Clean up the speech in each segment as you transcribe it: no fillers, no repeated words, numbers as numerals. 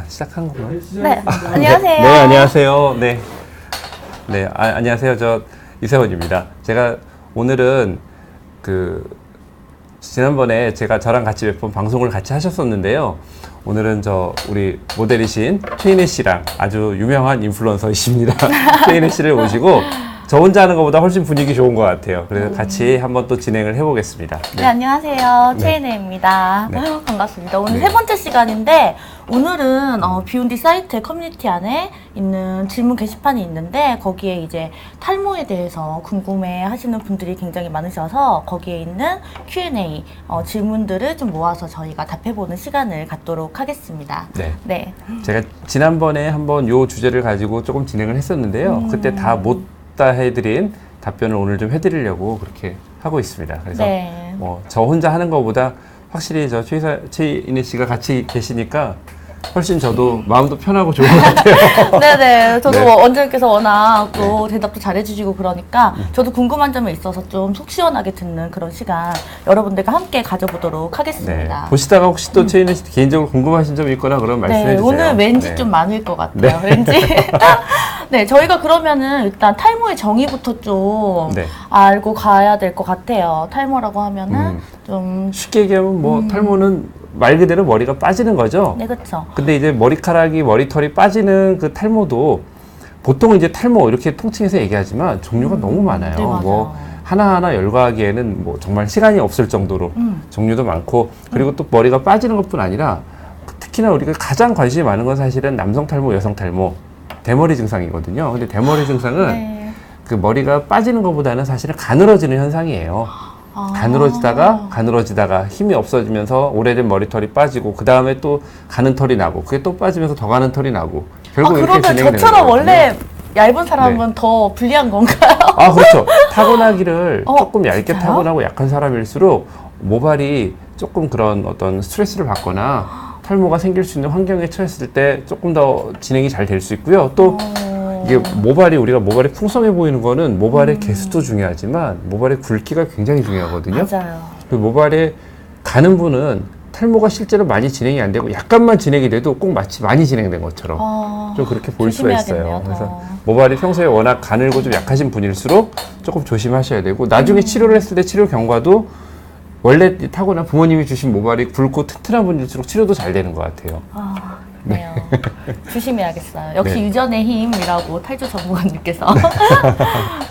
시작한 건가요? 네, 안녕하세요. 네, 안녕하세요. 네. 네, 안녕하세요. 저 이세원입니다. 제가 오늘은 지난번에 저랑 같이 몇 번 방송을 같이 하셨었는데요. 오늘은 우리 모델이신 최인혜 씨랑 아주 유명한 인플루언서이십니다. 최인혜 씨를 모시고 저 혼자 하는 것보다 훨씬 분위기 좋은 것 같아요. 그래서 같이 한번 또 진행을 해보겠습니다. 네, 안녕하세요. 네. 최인혜입니다. 네. 반갑습니다. 오늘 네. 세 번째 시간인데 오늘은 비욘디 사이트 커뮤니티 안에 있는 질문 게시판이 있는데 거기에 이제 탈모에 대해서 궁금해 하시는 분들이 굉장히 많으셔서 거기에 있는 Q&A 질문들을 좀 모아서 저희가 답해보는 시간을 갖도록 하겠습니다. 네. 네. 제가 지난번에 한번 요 주제를 가지고 조금 진행을 했었는데요. 그때 다 못 다 해드린 답변을 오늘 좀 해드리려고 그렇게 하고 있습니다. 그래서 네. 저 혼자 하는 것보다 확실히 최인혜 씨가 같이 계시니까 훨씬 저도 마음도 편하고 좋은 것 같아요. 네네. 저도 네. 원장님께서 워낙 또 대답도 잘해주시고 그러니까 저도 궁금한 점이 있어서 좀 속 시원하게 듣는 그런 시간 여러분들과 함께 가져보도록 네. 하겠습니다. 보시다가 혹시 또 최인혜 씨 개인적으로 궁금하신 점이 있거나 그러면 말씀해 네, 주세요. 오늘 왠지 네. 좀 많을 것 같아요. 네. 왠지. 네, 저희가 그러면은 일단 탈모의 정의부터 좀 네. 알고 가야 될 것 같아요. 탈모라고 하면은 좀, 쉽게 얘기하면 탈모는 말 그대로 머리가 빠지는 거죠. 네, 그쵸. 근데 이제 머리털이 빠지는 그 탈모도 보통 이제 탈모 이렇게 통칭해서 얘기하지만 종류가 너무 많아요. 네, 맞아요. 하나하나 열거하기에는 정말 시간이 없을 정도로 종류도 많고 그리고 또 머리가 빠지는 것뿐 아니라 특히나 우리가 가장 관심이 많은 건 사실은 남성 탈모, 여성 탈모, 대머리 증상이거든요. 근데 대머리 증상은 네. 그 머리가 빠지는 것보다는 사실은 가늘어지는 현상이에요. 아. 가늘어지다가 힘이 없어지면서 오래된 머리털이 빠지고 그 다음에 또 가는 털이 나고 그게 또 빠지면서 더 가는 털이 나고 결국 이렇게 그러면 진행이 되는 저처럼 거거든요. 원래 얇은 사람은 네. 더 불리한 건가요? 그렇죠. 타고나기를 조금 얇게 진짜요? 타고나고 약한 사람일수록 모발이 조금 그런 어떤 스트레스를 받거나 탈모가 생길 수 있는 환경에 처했을 때 조금 더 진행이 잘 될 수 있고요. 또 이게 우리가 모발이 풍성해 보이는 거는 모발의 개수도 중요하지만 모발의 굵기가 굉장히 중요하거든요. 맞아요. 그 모발에 가는 분은 탈모가 실제로 많이 진행이 안 되고 약간만 진행이 돼도 꼭 마치 많이 진행된 것처럼 좀 그렇게 보일 수가 있어요. 조심해야겠네요, 그래서 더. 모발이 평소에 워낙 가늘고 좀 약하신 분일수록 조금 조심하셔야 되고 나중에 치료를 했을 때 치료 경과도 원래 타고난 부모님이 주신 모발이 굵고 튼튼한 분일수록 치료도 잘 되는 것 같아요. 그래요. 조심해야겠어요. 역시 네. 유전의 힘이라고 탈주 전문가님께서.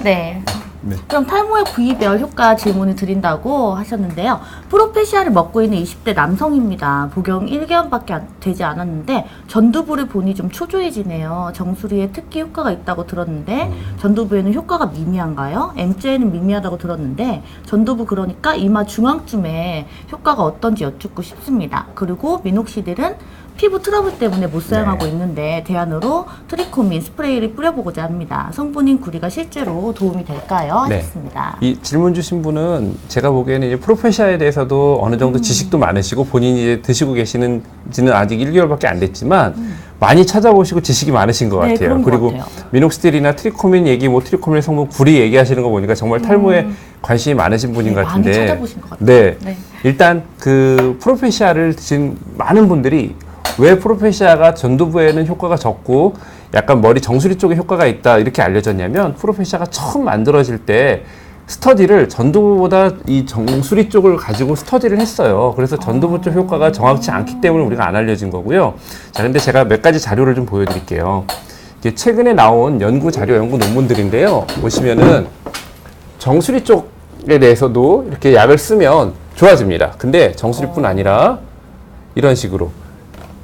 네. 네. 그럼 탈모의 부위별 효과 질문을 드린다고 하셨는데요. 프로페시아를 먹고 있는 20대 남성입니다. 복용 1개월밖에 되지 않았는데 전두부를 보니 좀 초조해지네요. 정수리에 특히 효과가 있다고 들었는데 전두부에는 효과가 미미한가요? M자에는 미미하다고 들었는데 전두부 그러니까 이마 중앙쯤에 효과가 어떤지 여쭙고 싶습니다. 그리고 민옥씨들은 피부 트러블 때문에 못 사용하고 네. 있는데 대안으로 트리코민 스프레이를 뿌려보고자 합니다. 성분인 구리가 실제로 도움이 될까요? 네. 하셨습니다. 이 질문 주신 분은 제가 보기에는 이제 프로페시아에 대해서도 어느 정도 지식도 많으시고 본인이 이제 드시고 계시는지는 아직 1개월밖에 안 됐지만 많이 찾아보시고 지식이 많으신 것 네, 같아요. 그런 것 그리고 같아요. 미녹시딜이나 트리코민 얘기, 트리코민 성분 구리 얘기하시는 거 보니까 정말 탈모에 관심이 많으신 분인 네, 것 같은데. 많이 찾아보신 것 같아요. 네. 네. 일단 그 프로페시아를 드신 많은 분들이 왜 프로페시아가 전두부에는 효과가 적고 약간 머리 정수리 쪽에 효과가 있다 이렇게 알려졌냐면 프로페시아가 처음 만들어질 때 스터디를 전두부보다 이 정수리 쪽을 가지고 스터디를 했어요. 그래서 전두부 쪽 효과가 정확치 않기 때문에 우리가 안 알려진 거고요. 자, 근데 제가 몇 가지 자료를 좀 보여드릴게요. 이게 최근에 나온 연구 논문들인데요. 보시면은 정수리 쪽에 대해서도 이렇게 약을 쓰면 좋아집니다. 근데 정수리뿐 아니라 이런 식으로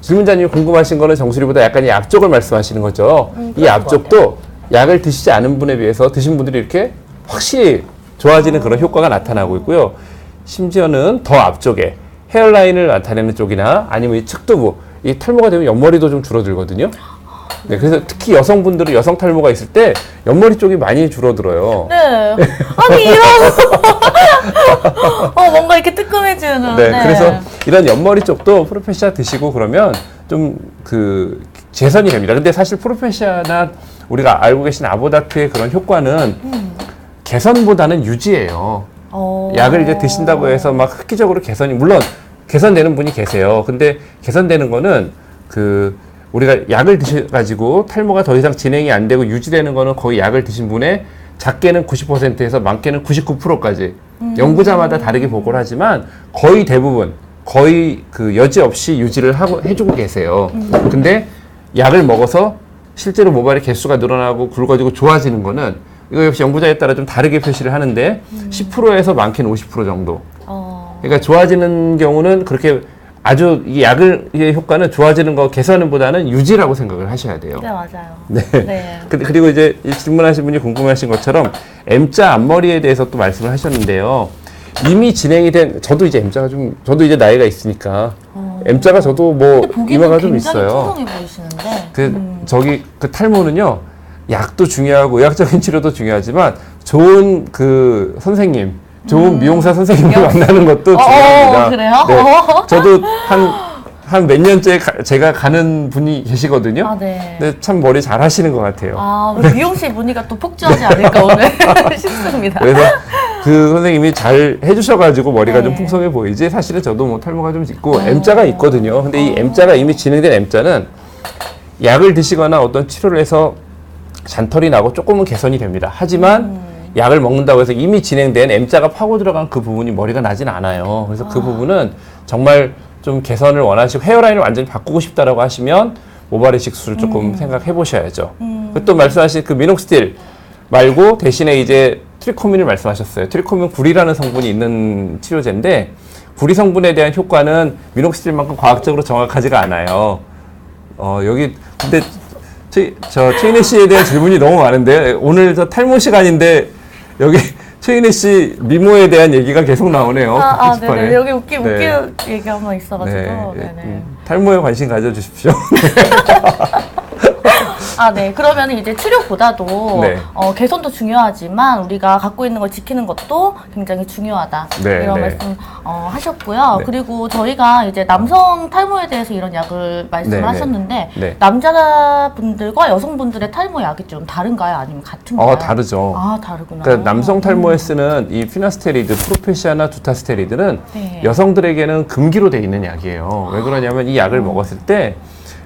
질문자님이 궁금하신 거는 정수리보다 약간 이 앞쪽을 말씀하시는 거죠. 이 앞쪽도 약을 드시지 않은 분에 비해서 드신 분들이 이렇게 확실히 좋아지는 그런 효과가 나타나고 있고요. 심지어는 더 앞쪽에 헤어라인을 나타내는 쪽이나 아니면 이 측두부, 이 탈모가 되면 옆머리도 좀 줄어들거든요. 네, 그래서 특히 여성분들은 여성 탈모가 있을 때 옆머리 쪽이 많이 줄어들어요. 네. 아니, 이런. 뭔가 이렇게 뜨끔해지는. 네, 그래서 이런 옆머리 쪽도 프로페시아 드시고 그러면 좀 개선이 됩니다. 근데 사실 프로페시아나 우리가 알고 계신 아보다트의 그런 효과는 개선보다는 유지예요. 약을 이제 드신다고 해서 막 획기적으로 개선이, 물론 개선되는 분이 계세요. 근데 개선되는 거는 우리가 약을 드셔가지고 탈모가 더 이상 진행이 안 되고 유지되는 거는 거의 약을 드신 분의 작게는 90%에서 많게는 99%까지 연구자마다 다르게 보고를 하지만 거의 대부분 거의 그 여지 없이 유지를 하고 해주고 계세요. 근데 약을 먹어서 실제로 모발의 개수가 늘어나고 굵어지고 좋아지는 거는 이거 역시 연구자에 따라 좀 다르게 표시를 하는데 10%에서 많게는 50% 정도. 그러니까 좋아지는 경우는 그렇게 아주 이 약의 효과는 좋아지는 거 개선은 보다는 유지라고 생각을 하셔야 돼요. 네, 맞아요. 네. 네. 그리고 이제 질문하신 분이 궁금하신 것처럼 M자 앞머리에 대해서 또 말씀을 하셨는데요. 이미 진행이 된, 저도 이제 저도 이제 나이가 있으니까 M자가 저도 뭐 이마가 좀 있어요. 풍성해 보이시는데. 그 탈모는요, 약도 중요하고 의학적인 치료도 중요하지만 좋은 그 선생님, 좋은 미용사 선생님을 만나는 것도 중요합니다. 그래요? 네. 저도 한 몇 년째 제가 가는 분이 계시거든요. 아, 네. 근데 참 머리 잘 하시는 것 같아요. 미용실 문의가 또 폭주하지 않을까 오늘 싶습니다. 그래서 그 선생님이 잘 해주셔가지고 머리가 네. 좀 풍성해 보이지 사실은 저도 뭐 탈모가 좀 있고 M자가 있거든요. 근데 이 M자가 이미 진행된 M자는 약을 드시거나 어떤 치료를 해서 잔털이 나고 조금은 개선이 됩니다. 하지만 약을 먹는다고 해서 이미 진행된 M자가 파고 들어간 그 부분이 머리가 나진 않아요. 그래서 그 부분은 정말 좀 개선을 원하시고 헤어라인을 완전히 바꾸고 싶다라고 하시면 모발 이식술을 조금 생각해 보셔야죠. 또 말씀하신 그 미녹스틸 말고 대신에 이제 트리코민을 말씀하셨어요. 트리코민 구리라는 성분이 있는 치료제인데 구리 성분에 대한 효과는 미녹스틸만큼 과학적으로 정확하지가 않아요. 여기 근데 최인혜 씨에 대한 질문이 너무 많은데 오늘 저 탈모 시간인데 여기 최인혜 씨 미모에 대한 얘기가 계속 나오네요. 네네. 여기 웃긴 얘기 한번 있어가지고. 네네. 탈모에 관심 가져주십시오. 네. 그러면 이제 치료보다도 네. 개선도 중요하지만 우리가 갖고 있는 걸 지키는 것도 굉장히 중요하다. 네, 이런 네. 말씀 하셨고요. 네. 그리고 저희가 이제 남성 탈모에 대해서 이런 약을 말씀을 네, 네. 하셨는데 네. 남자분들과 여성분들의 탈모 약이 좀 다른가요? 아니면 같은가요? 다르죠. 다르구나. 그러니까 남성 탈모에 쓰는 이 피나스테리드, 프로페시아나 두타스테리드는 네. 여성들에게는 금기로 돼 있는 약이에요. 왜 그러냐면 이 약을 먹었을 때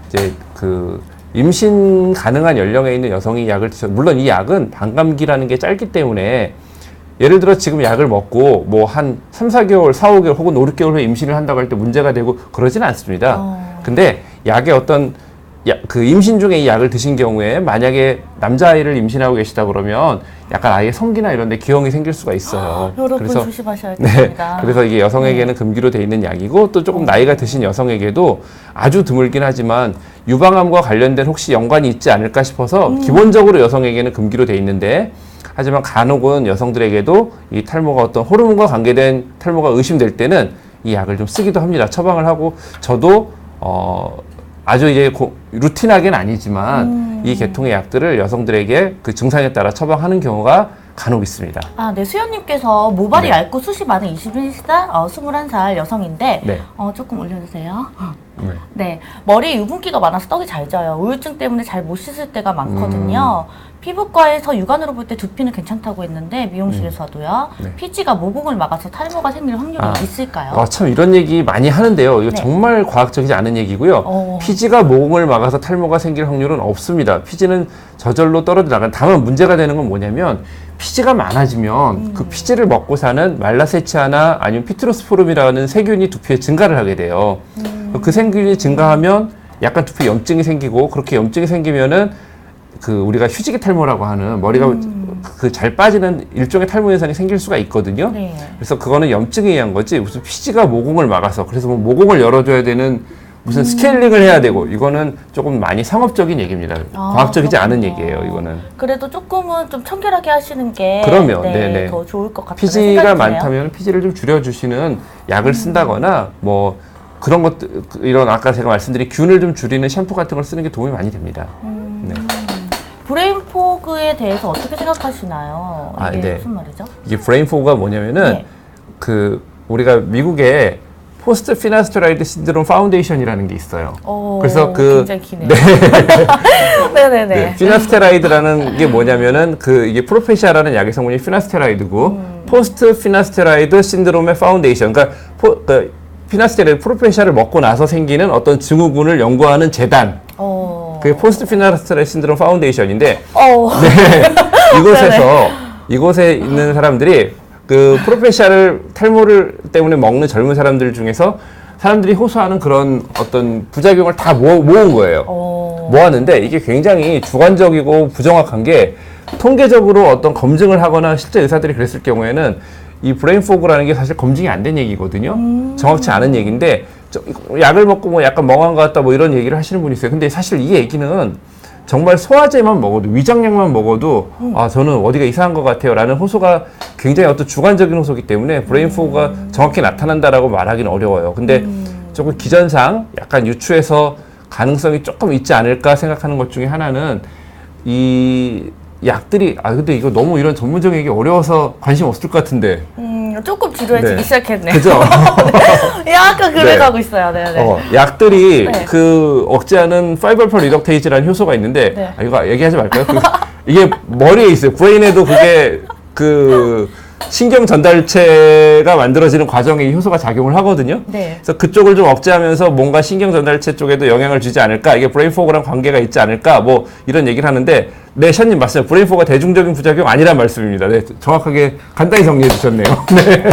이제 그 임신 가능한 연령에 있는 여성이 약을 드셔 물론 이 약은 반감기라는 게 짧기 때문에 예를 들어 지금 약을 먹고 뭐 한 3, 4개월, 4, 5개월 혹은 5, 6개월 후에 임신을 한다고 할 때 문제가 되고 그러지는 않습니다. 근데 약의 어떤 그 임신 중에 이 약을 드신 경우에 만약에 남자아이를 임신하고 계시다 그러면 약간 아이의 성기나 이런 데 기형이 생길 수가 있어요. 여러분 조심하셔야겠습니다. 네. 그래서 이게 여성에게는 금기로 돼 있는 약이고 또 조금 나이가 드신 여성에게도 아주 드물긴 하지만 유방암과 관련된 혹시 연관이 있지 않을까 싶어서 기본적으로 여성에게는 금기로 돼 있는데 하지만 간혹은 여성들에게도 이 탈모가 어떤 호르몬과 관계된 탈모가 의심될 때는 이 약을 좀 쓰기도 합니다. 처방을 하고 저도 아주 이제 루틴하게는 아니지만 이 계통의 약들을 여성들에게 그 증상에 따라 처방하는 경우가 간혹 있습니다. 네, 수연님께서 모발이 네. 얇고 숱이 많은 21살, 21살 여성인데, 네. 조금 올려주세요. 네. 네, 머리에 유분기가 많아서 떡이 잘 져요. 우울증 때문에 잘 못 씻을 때가 많거든요. 피부과에서 육안으로 볼 때 두피는 괜찮다고 했는데 미용실에서도요. 네. 피지가 모공을 막아서 탈모가 생길 확률이 있을까요? 참 이런 얘기 많이 하는데요. 이거 네. 정말 과학적이지 않은 얘기고요. 피지가 모공을 막아서 탈모가 생길 확률은 없습니다. 피지는 저절로 떨어져 나간. 다만 문제가 되는 건 뭐냐면 피지가 많아지면 그 피지를 먹고 사는 말라세치아나 아니면 피트로스포름이라는 세균이 두피에 증가를 하게 돼요. 그 세균이 증가하면 약간 두피 염증이 생기고 그렇게 염증이 생기면은 그 우리가 휴지기 탈모라고 하는 머리가 그 잘 빠지는 일종의 탈모 현상이 생길 수가 있거든요. 네. 그래서 그거는 염증에 의한 거지 무슨 피지가 모공을 막아서 그래서 뭐 모공을 열어줘야 되는 무슨 스케일링을 해야 되고 이거는 조금 많이 상업적인 얘기입니다. 과학적이지 않은 얘기예요. 이거는. 그래도 조금은 좀 청결하게 하시는 게 그러면 네네. 더 좋을 것 같아요. 피지가 많다면 피지를 좀 줄여주시는 약을 쓴다거나 뭐 그런 것들 이런 아까 제가 말씀드린 균을 좀 줄이는 샴푸 같은 걸 쓰는 게 도움이 많이 됩니다. 네. 브레인 포그에 대해서 어떻게 생각하시나요? 이게 무슨 말이죠? 이게 브레인 포그가 뭐냐면은 네. 그 우리가 미국에 포스트 피나스토라이드 신드롬 파운데이션이라는 게 있어요. 그래서 굉장히 기네요. 네네네. 네, 피나스테라이드라는 게 뭐냐면은 이게 프로페시아라는 약의 성분이 피나스테라이드고 포스트 피나스테라이드 신드롬의 파운데이션. 그러니까 피나스테라이드 프로페시아를 먹고 나서 생기는 어떤 증후군을 연구하는 재단. 그게 포스트 피나스트랄 신드롬 파운데이션인데 어. 이곳에 있는 사람들이 그 프로페시아를 탈모를 때문에 먹는 젊은 사람들 중에서 사람들이 호소하는 그런 어떤 부작용을 다 모은 거예요. 모았는데 이게 굉장히 주관적이고 부정확한 게 통계적으로 어떤 검증을 하거나 실제 의사들이 그랬을 경우에는 이 브레인 포그라는 게 사실 검증이 안 된 얘기거든요. 정확치 않은 얘기인데 약을 먹고 뭐 약간 멍한 것 같다 뭐 이런 얘기를 하시는 분이 있어요. 근데 사실 이 얘기는 정말 소화제만 먹어도 위장약만 먹어도 아 저는 어디가 이상한 것 같아요 라는 호소가 굉장히 어떤 주관적인 호소이기 때문에 브레인 포그가 정확히 나타난다라고 말하기는 어려워요. 근데 조금 기전상 약간 유추해서 가능성이 조금 있지 않을까 생각하는 것 중에 하나는 이 약들이 근데 이거 너무 이런 전문적인 얘기 어려워서 관심 없을 것 같은데 조금 지루해지기 네. 시작했네요. 그죠? 약간 그래 네. 가고 있어요. 네네. 약들이 네. 그 억제하는 5알파 리덕테이즈라는 효소가 있는데 네. 이거 얘기하지 말까요? 이게 머리에 있어요. 브레인에도 그게 그 신경 전달체가 만들어지는 과정에 이 효소가 작용을 하거든요. 네. 그래서 그쪽을 좀 억제하면서 뭔가 신경 전달체 쪽에도 영향을 주지 않을까? 이게 브레인 포그랑 관계가 있지 않을까? 뭐 이런 얘기를 하는데 네, 션님 맞습니다. 브레인 포그가 대중적인 부작용 아니란 말씀입니다. 네, 정확하게 간단히 정리해 주셨네요. 네.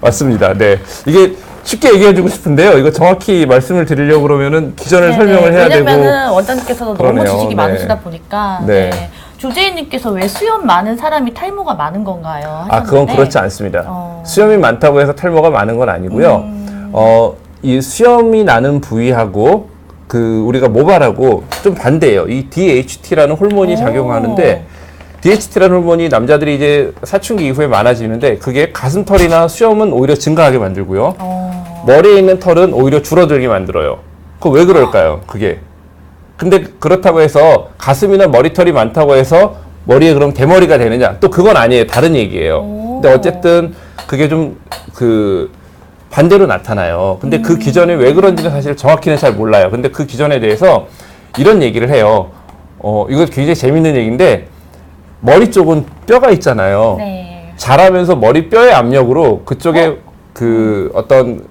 맞습니다. 네. 이게 쉽게 얘기해주고 싶은데요. 이거 정확히 말씀을 드리려고 그러면은 기전을 설명을 해야 되고. 왜냐면은 원장님께서도 그러네요. 너무 지식이 네. 많으시다 보니까. 네. 조재희님께서 왜 수염 많은 사람이 탈모가 많은 건가요? 그건 그렇지 않습니다. 어. 수염이 많다고 해서 탈모가 많은 건 아니고요. 이 수염이 나는 부위하고 우리가 모발하고 좀 반대예요. 이 DHT라는 호르몬이 작용하는데 DHT라는 호르몬이 남자들이 이제 사춘기 이후에 많아지는데 그게 가슴털이나 수염은 오히려 증가하게 만들고요. 머리에 있는 털은 오히려 줄어들게 만들어요. 그거 왜 그럴까요? 그게. 근데 그렇다고 해서 가슴이나 머리털이 많다고 해서 머리에 그럼 대머리가 되느냐? 또 그건 아니에요. 다른 얘기예요. 근데 어쨌든 그게 좀 반대로 나타나요. 근데 그 기전이 왜 그런지는 사실 정확히는 잘 몰라요. 근데 그 기전에 대해서 이런 얘기를 해요. 이거 굉장히 재밌는 얘기인데 머리 쪽은 뼈가 있잖아요. 네. 자라면서 머리 뼈의 압력으로 그쪽에 어떤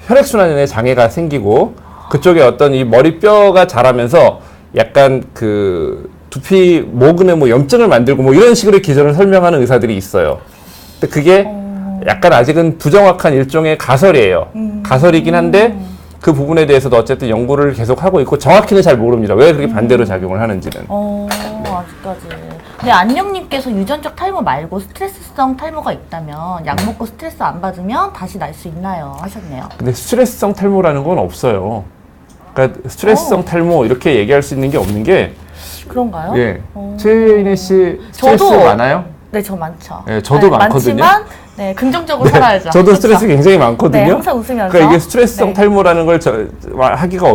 혈액순환에 장애가 생기고 그쪽에 어떤 이 머리뼈가 자라면서 약간 두피 모근에 뭐 염증을 만들고 뭐 이런 식으로 기전을 설명하는 의사들이 있어요. 근데 그게 약간 아직은 부정확한 일종의 가설이에요. 가설이긴 한데 그 부분에 대해서도 어쨌든 연구를 계속 하고 있고 정확히는 잘 모릅니다. 왜 그렇게 반대로 작용을 하는지는. 아직까지. 근데 안녕님께서 유전적 탈모 말고 스트레스성 탈모가 있다면 약 먹고 스트레스 안 받으면 다시 날 수 있나요? 하셨네요. 근데 스트레스성 탈모라는 건 없어요. 그러니까 스트레스성 탈모 이렇게 얘기할 수 있는 게 없는 게 그런가요? 예. 최인혜 씨 스트레스 저도 많아요? 네, 저 많죠. 네, 저도 많거든요. 많지만 긍정적으로 살아야죠. 저도 그렇죠? 스트레스 굉장히 많거든요. 네, 항상 웃으면서. 그러니까 이게 스트레스성 네. 탈모라는 걸 하기가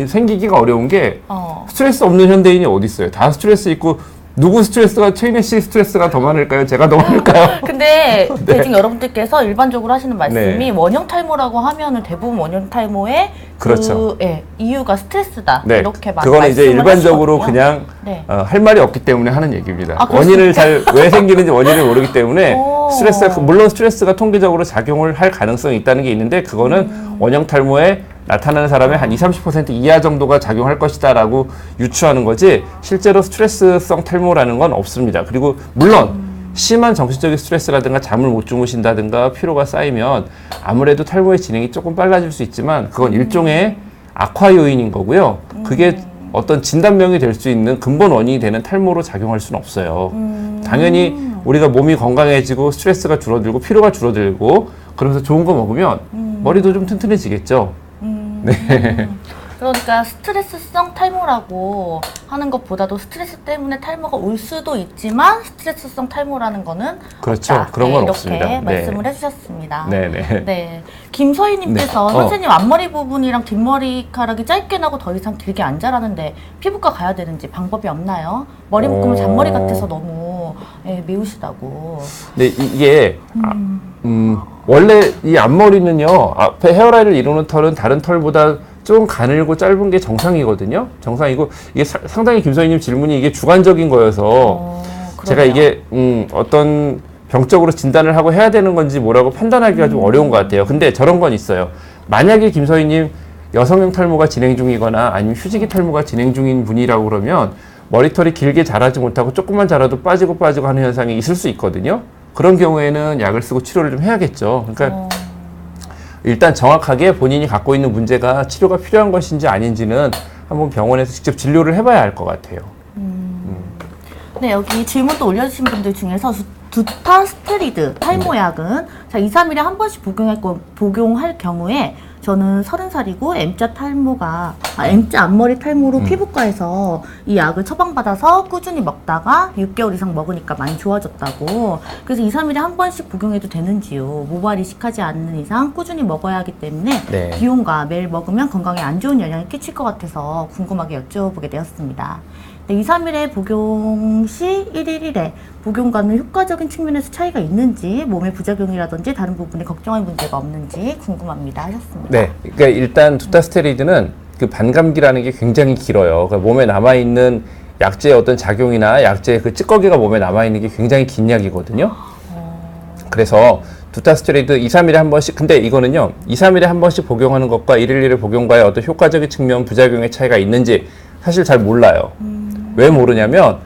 생기기가 어려운 게 스트레스 없는 현대인이 어디 있어요? 다 스트레스 있고 누구 스트레스가 최인혜 씨 스트레스가 더 많을까요? 제가 더 많을까요? 근데 대중 여러분들께서 일반적으로 하시는 말씀이 네. 원형 탈모라고 하면은 대부분 원형 탈모의 그렇죠. 이유가 스트레스다. 네, 이렇게 많이 그거는 이제 말씀을 일반적으로 하시거든요. 그냥 네. 할 말이 없기 때문에 하는 얘기입니다. 아, 원인을 왜 생기는지 원인을 모르기 때문에 오. 물론 스트레스가 통계적으로 작용을 할 가능성이 있다는 게 있는데 그거는 원형 탈모에 나타나는 사람의 한 20-30% 이하 정도가 작용할 것이다라고 유추하는 거지 실제로 스트레스성 탈모라는 건 없습니다. 그리고 물론 심한 정신적인 스트레스라든가 잠을 못 주무신다든가 피로가 쌓이면 아무래도 탈모의 진행이 조금 빨라질 수 있지만 그건 일종의 악화 요인인 거고요. 그게 어떤 진단명이 될 수 있는 근본 원인이 되는 탈모로 작용할 수는 없어요. 당연히 우리가 몸이 건강해지고 스트레스가 줄어들고 피로가 줄어들고 그러면서 좋은 거 먹으면 머리도 좀 튼튼해지겠죠. 네. 그러니까 스트레스성 탈모라고 하는 것보다도 스트레스 때문에 탈모가 올 수도 있지만 스트레스성 탈모라는 거는 그렇죠. 없다. 그런 건 이렇게 없습니다. 네. 말씀을 해주셨습니다. 네네. 네. 김서희님께서 네. 선생님 앞머리 부분이랑 뒷머리카락이 짧게 나고 더 이상 길게 안 자라는데 피부과 가야 되는지 방법이 없나요? 머리 묶으면 잔머리 같아서 너무 미우시다고. 네, 이게 원래 이 앞머리는요 앞에 헤어라인을 이루는 털은 다른 털보다 좀 가늘고 짧은 게 정상이거든요. 정상이고 이게 상당히 김서희님 질문이 이게 주관적인 거여서 제가 이게 어떤 병적으로 진단을 하고 해야 되는 건지 뭐라고 판단하기가 좀 어려운 것 같아요. 근데 저런 건 있어요. 만약에 김서희님 여성형 탈모가 진행 중이거나 아니면 휴지기 탈모가 진행 중인 분이라고 그러면 머리털이 길게 자라지 못하고 조금만 자라도 빠지고 하는 현상이 있을 수 있거든요. 그런 경우에는 약을 쓰고 치료를 좀 해야겠죠. 그러니까 일단 정확하게 본인이 갖고 있는 문제가 치료가 필요한 것인지 아닌지는 한번 병원에서 직접 진료를 해봐야 알 것 같아요. 네, 여기 질문도 올려주신 분들 중에서 두타스테리드 탈모약은 자, 2, 3일에 한 번씩 복용할 경우에 저는 30살이고 M자 앞머리 탈모로 피부과에서 이 약을 처방받아서 꾸준히 먹다가 6개월 이상 먹으니까 많이 좋아졌다고. 그래서 2, 3일에 한 번씩 복용해도 되는지요. 모발이 식하지 않는 이상 꾸준히 먹어야 하기 때문에 네. 비용과 매일 먹으면 건강에 안 좋은 영향을 끼칠 것 같아서 궁금하게 여쭤보게 되었습니다. 네, 2, 3일에 복용 시 1일 1회 복용과는 효과적인 측면에서 차이가 있는지 몸의 부작용이라든지 다른 부분에 걱정할 문제가 없는지 궁금합니다 하셨습니다. 네, 그러니까 일단 두타스테리드는 그 반감기라는 게 굉장히 길어요. 그러니까 몸에 남아있는 약제의 어떤 작용이나 약제의 그 찌꺼기가 몸에 남아있는 게 굉장히 긴 약이거든요. 그래서 두타스테리드 2, 3일에 한 번씩, 근데 이거는요, 2, 3일에 한 번씩 복용하는 것과 1일 1회 복용과의 어떤 효과적인 측면, 부작용의 차이가 있는지 사실 잘 몰라요. 왜 모르냐면,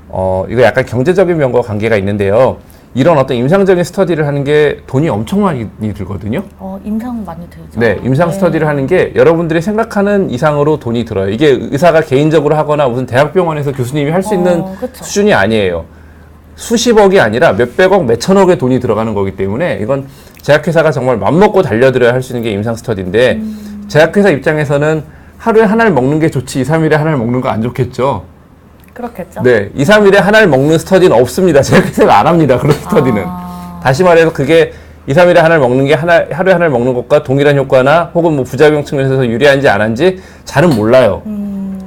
이거 약간 경제적인 면과 관계가 있는데요. 이런 어떤 임상적인 스터디를 하는 게 돈이 엄청 많이 들거든요. 임상 많이 들죠. 네, 임상 스터디를 하는 게 여러분들이 생각하는 이상으로 돈이 들어요. 이게 의사가 개인적으로 하거나 무슨 대학병원에서 교수님이 할 수 있는 그쵸. 수준이 아니에요. 수십억이 아니라 몇백억, 몇천억의 돈이 들어가는 거기 때문에 이건 제약회사가 정말 맘먹고 달려들어야 할 수 있는 게 임상 스터디인데 제약회사 입장에서는 하루에 하나를 먹는 게 좋지 2, 3일에 하나를 먹는 거 안 좋겠죠. 그렇겠죠. 네, 2, 3일에 하나를 먹는 스터디는 없습니다. 제약회사가 안 합니다. 그런 스터디는. 다시 말해서 그게 2, 3일에 하나를 먹는 게 하루에 하나를 먹는 것과 동일한 효과나 혹은 뭐 부작용 측면에서 유리한지 안 한지 잘은 몰라요.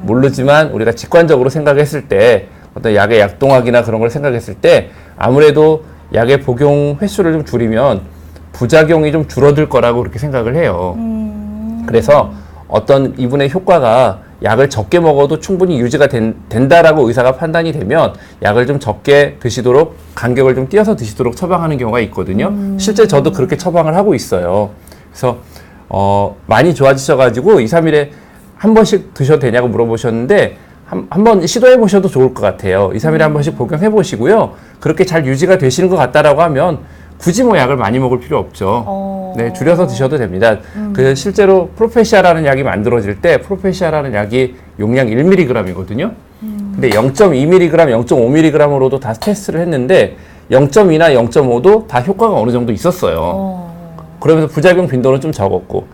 모르지만 우리가 직관적으로 생각했을 때 어떤 약의 약동학이나 그런 걸 생각했을 때 아무래도 약의 복용 횟수를 좀 줄이면 부작용이 좀 줄어들 거라고 그렇게 생각을 해요. 그래서 어떤 이분의 효과가 약을 적게 먹어도 충분히 유지가 된다라고 의사가 판단이 되면 약을 좀 적게 드시도록 간격을 좀 띄어서 드시도록 처방하는 경우가 있거든요. 실제 저도 그렇게 처방을 하고 있어요. 그래서 많이 좋아지셔가지고 2, 3일에 한 번씩 드셔도 되냐고 물어보셨는데 한번 시도해 보셔도 좋을 것 같아요. 2, 3일에 한 번씩 복용해 보시고요. 그렇게 잘 유지가 되시는 것 같다라고 하면 굳이 뭐 약을 많이 먹을 필요 없죠. 네, 줄여서 드셔도 됩니다. 그 실제로 프로페시아라는 약이 만들어질 때 프로페시아라는 약이 용량 1mg이거든요. 근데 0.2mg, 0.5mg으로도 다 테스트를 했는데 0.2나 0.5도 다 효과가 어느 정도 있었어요. 그러면서 부작용 빈도는 좀 적었고.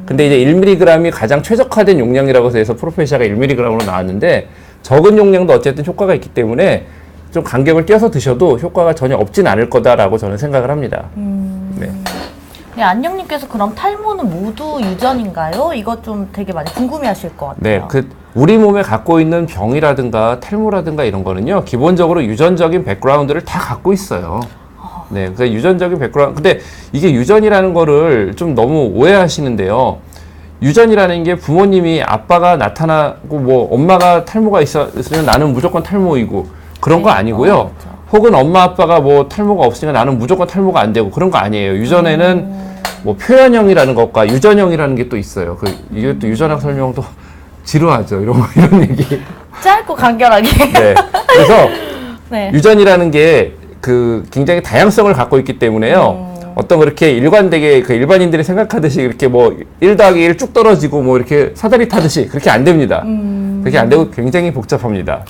근데 이제 1mg이 가장 최적화된 용량이라고 해서 프로페시아가 1mg으로 나왔는데 적은 용량도 어쨌든 효과가 있기 때문에 좀 간격을 띄어서 드셔도 효과가 전혀 없진 않을 거다라고 저는 생각을 합니다. 네. 네, 안녕님께서 그럼 탈모는 모두 유전인가요? 이거 좀 되게 많이 궁금해하실 것 같아요. 네, 우리 몸에 갖고 있는 병이라든가 탈모라든가 이런 거는요, 기본적으로 유전적인 백그라운드를 다 갖고 있어요. 네, 그 유전적인 백그라운드. 근데 이게 유전이라는 거를 좀 너무 오해하시는데요. 유전이라는 게 부모님이 아빠가 나타나고 뭐 엄마가 탈모가 있으면 나는 무조건 탈모이고 그런 거 아니고요. 그렇죠. 혹은 엄마 아빠가 뭐 탈모가 없으니까 나는 무조건 탈모가 안 되고 그런 거 아니에요. 유전에는 뭐 표현형이라는 것과 유전형이라는 게 또 있어요. 이게 또 유전학 설명도 지루하죠. 이런 얘기. 짧고 간결하게. 네. 그래서 네. 유전이라는 게 굉장히 다양성을 갖고 있기 때문에요. 어떤 그렇게 일관되게 일반인들이 생각하듯이 이렇게 뭐 1 더하기 1 쭉 떨어지고 뭐 이렇게 사다리 타듯이 그렇게 안 됩니다. 그렇게 안 되고 굉장히 복잡합니다.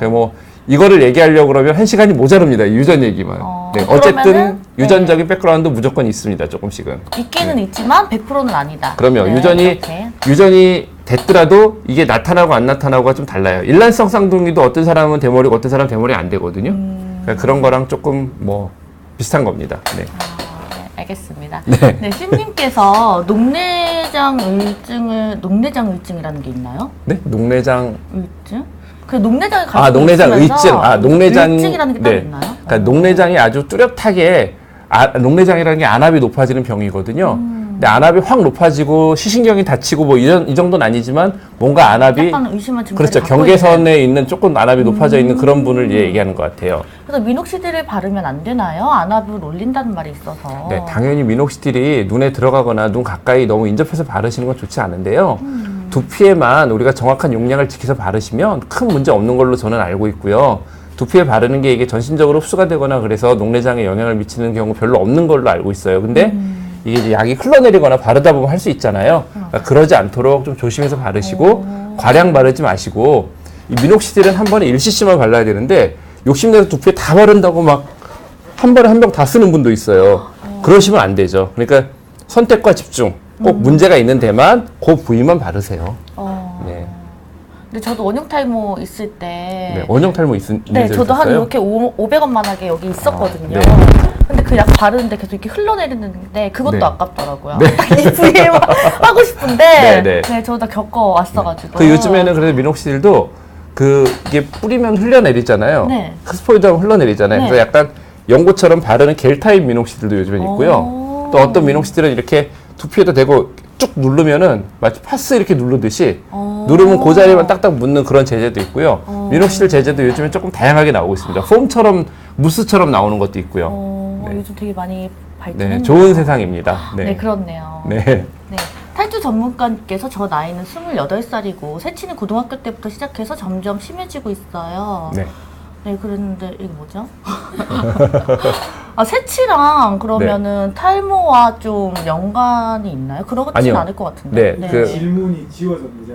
예. 뭐 이거를 얘기하려고 그러면 1시간이 모자릅니다. 유전 얘기만. 네. 어쨌든 그러면은, 유전적인 백그라운드 무조건 있습니다. 조금씩은. 있기는 있지만 100%는 아니다. 그럼요. 네, 유전이 됐더라도 이게 나타나고 안 나타나고가 좀 달라요. 일란성 쌍둥이도 어떤 사람은 대머리고 어떤 사람은 대머리 안 되거든요. 그러니까 그런 거랑 조금 뭐 비슷한 겁니다. 네. 네, 알겠습니다. 네. 네, 신님께서 녹내장 의증이라는 게 있나요? 네? 녹내장 의증? 그 녹내장이 가지고 녹내장 있으면서 녹내장 의증이라는 게 따로 있나요? 그러니까 녹내장이 아주 뚜렷하게 녹내장이라는 게 안압이 높아지는 병이거든요. 근데 안압이 확 높아지고 시신경이 다치고 뭐 이 정도는 아니지만 뭔가 안압이 약간 의심한 증상이 그렇죠. 갖고 경계선에 있는 조금 안압이 높아져 있는 그런 분을 얘기하는 것 같아요. 그래서 미녹시딜을 바르면 안 되나요? 안압을 올린다는 말이 있어서. 네, 당연히 미녹시딜이 눈에 들어가거나 눈 가까이 너무 인접해서 바르시는 건 좋지 않은데요. 두피에만 우리가 정확한 용량을 지켜서 바르시면 큰 문제 없는 걸로 저는 알고 있고요. 두피에 바르는 게 이게 전신적으로 흡수가 되거나 그래서 녹내장에 영향을 미치는 경우 별로 없는 걸로 알고 있어요. 근데 이게 이제 약이 흘러내리거나 바르다 보면 할 수 있잖아요. 그러니까 그러지 않도록 좀 조심해서 바르시고 과량 바르지 마시고 이 미녹시딜은 한 번에 1cc만 발라야 되는데 욕심내서 두피에 다 바른다고 막 한 번에 한 병 다 쓰는 분도 있어요. 그러시면 안 되죠. 그러니까 선택과 집중. 꼭 문제가 있는 데만 그 부위만 바르세요. 네. 근데 저도 원형 탈모 있을 때 네, 원형 탈모 네, 저도 한 있으셨어요? 이렇게 500원만하게 여기 있었거든요. 네. 근데 그 약 바르는데 계속 이렇게 흘러내리는데 그것도 네. 아깝더라고요. 네. 이 부위에만 하고 싶은데 네, 네. 네, 저도 다 겪어왔어가지고. 그 요즘에는 그래서 미녹시딜도 이게 뿌리면 흘러내리잖아요. 네. 스포이드하면 흘러내리잖아요. 네. 그래서 약간 연고처럼 바르는 겔 타입 미녹시딜도 요즘엔 있고요. 또 어떤 미녹시딜은 이렇게 두피에다 대고 쭉 누르면은 마치 파스 이렇게 누르듯이 누르면 그 자리만 딱딱 묻는 그런 제제도 있고요. 미녹시딜 제제도 요즘에 조금 다양하게 나오고 있습니다. 폼처럼 무스처럼 나오는 것도 있고요. 네. 요즘 되게 많이 발전했네요. 네, 좋은 세상입니다. 네, 그렇네요. 네. 네. 탈주 전문가님께서 저 나이는 28살이고 새치는 고등학교 때부터 시작해서 점점 심해지고 있어요. 네. 네, 그랬는데 이게 뭐죠? 아, 새치랑 그러면은 탈모와 좀 연관이 있나요? 그렇지는 아니요. 않을 것 같은데. 네, 그- 질문이 지워졌는데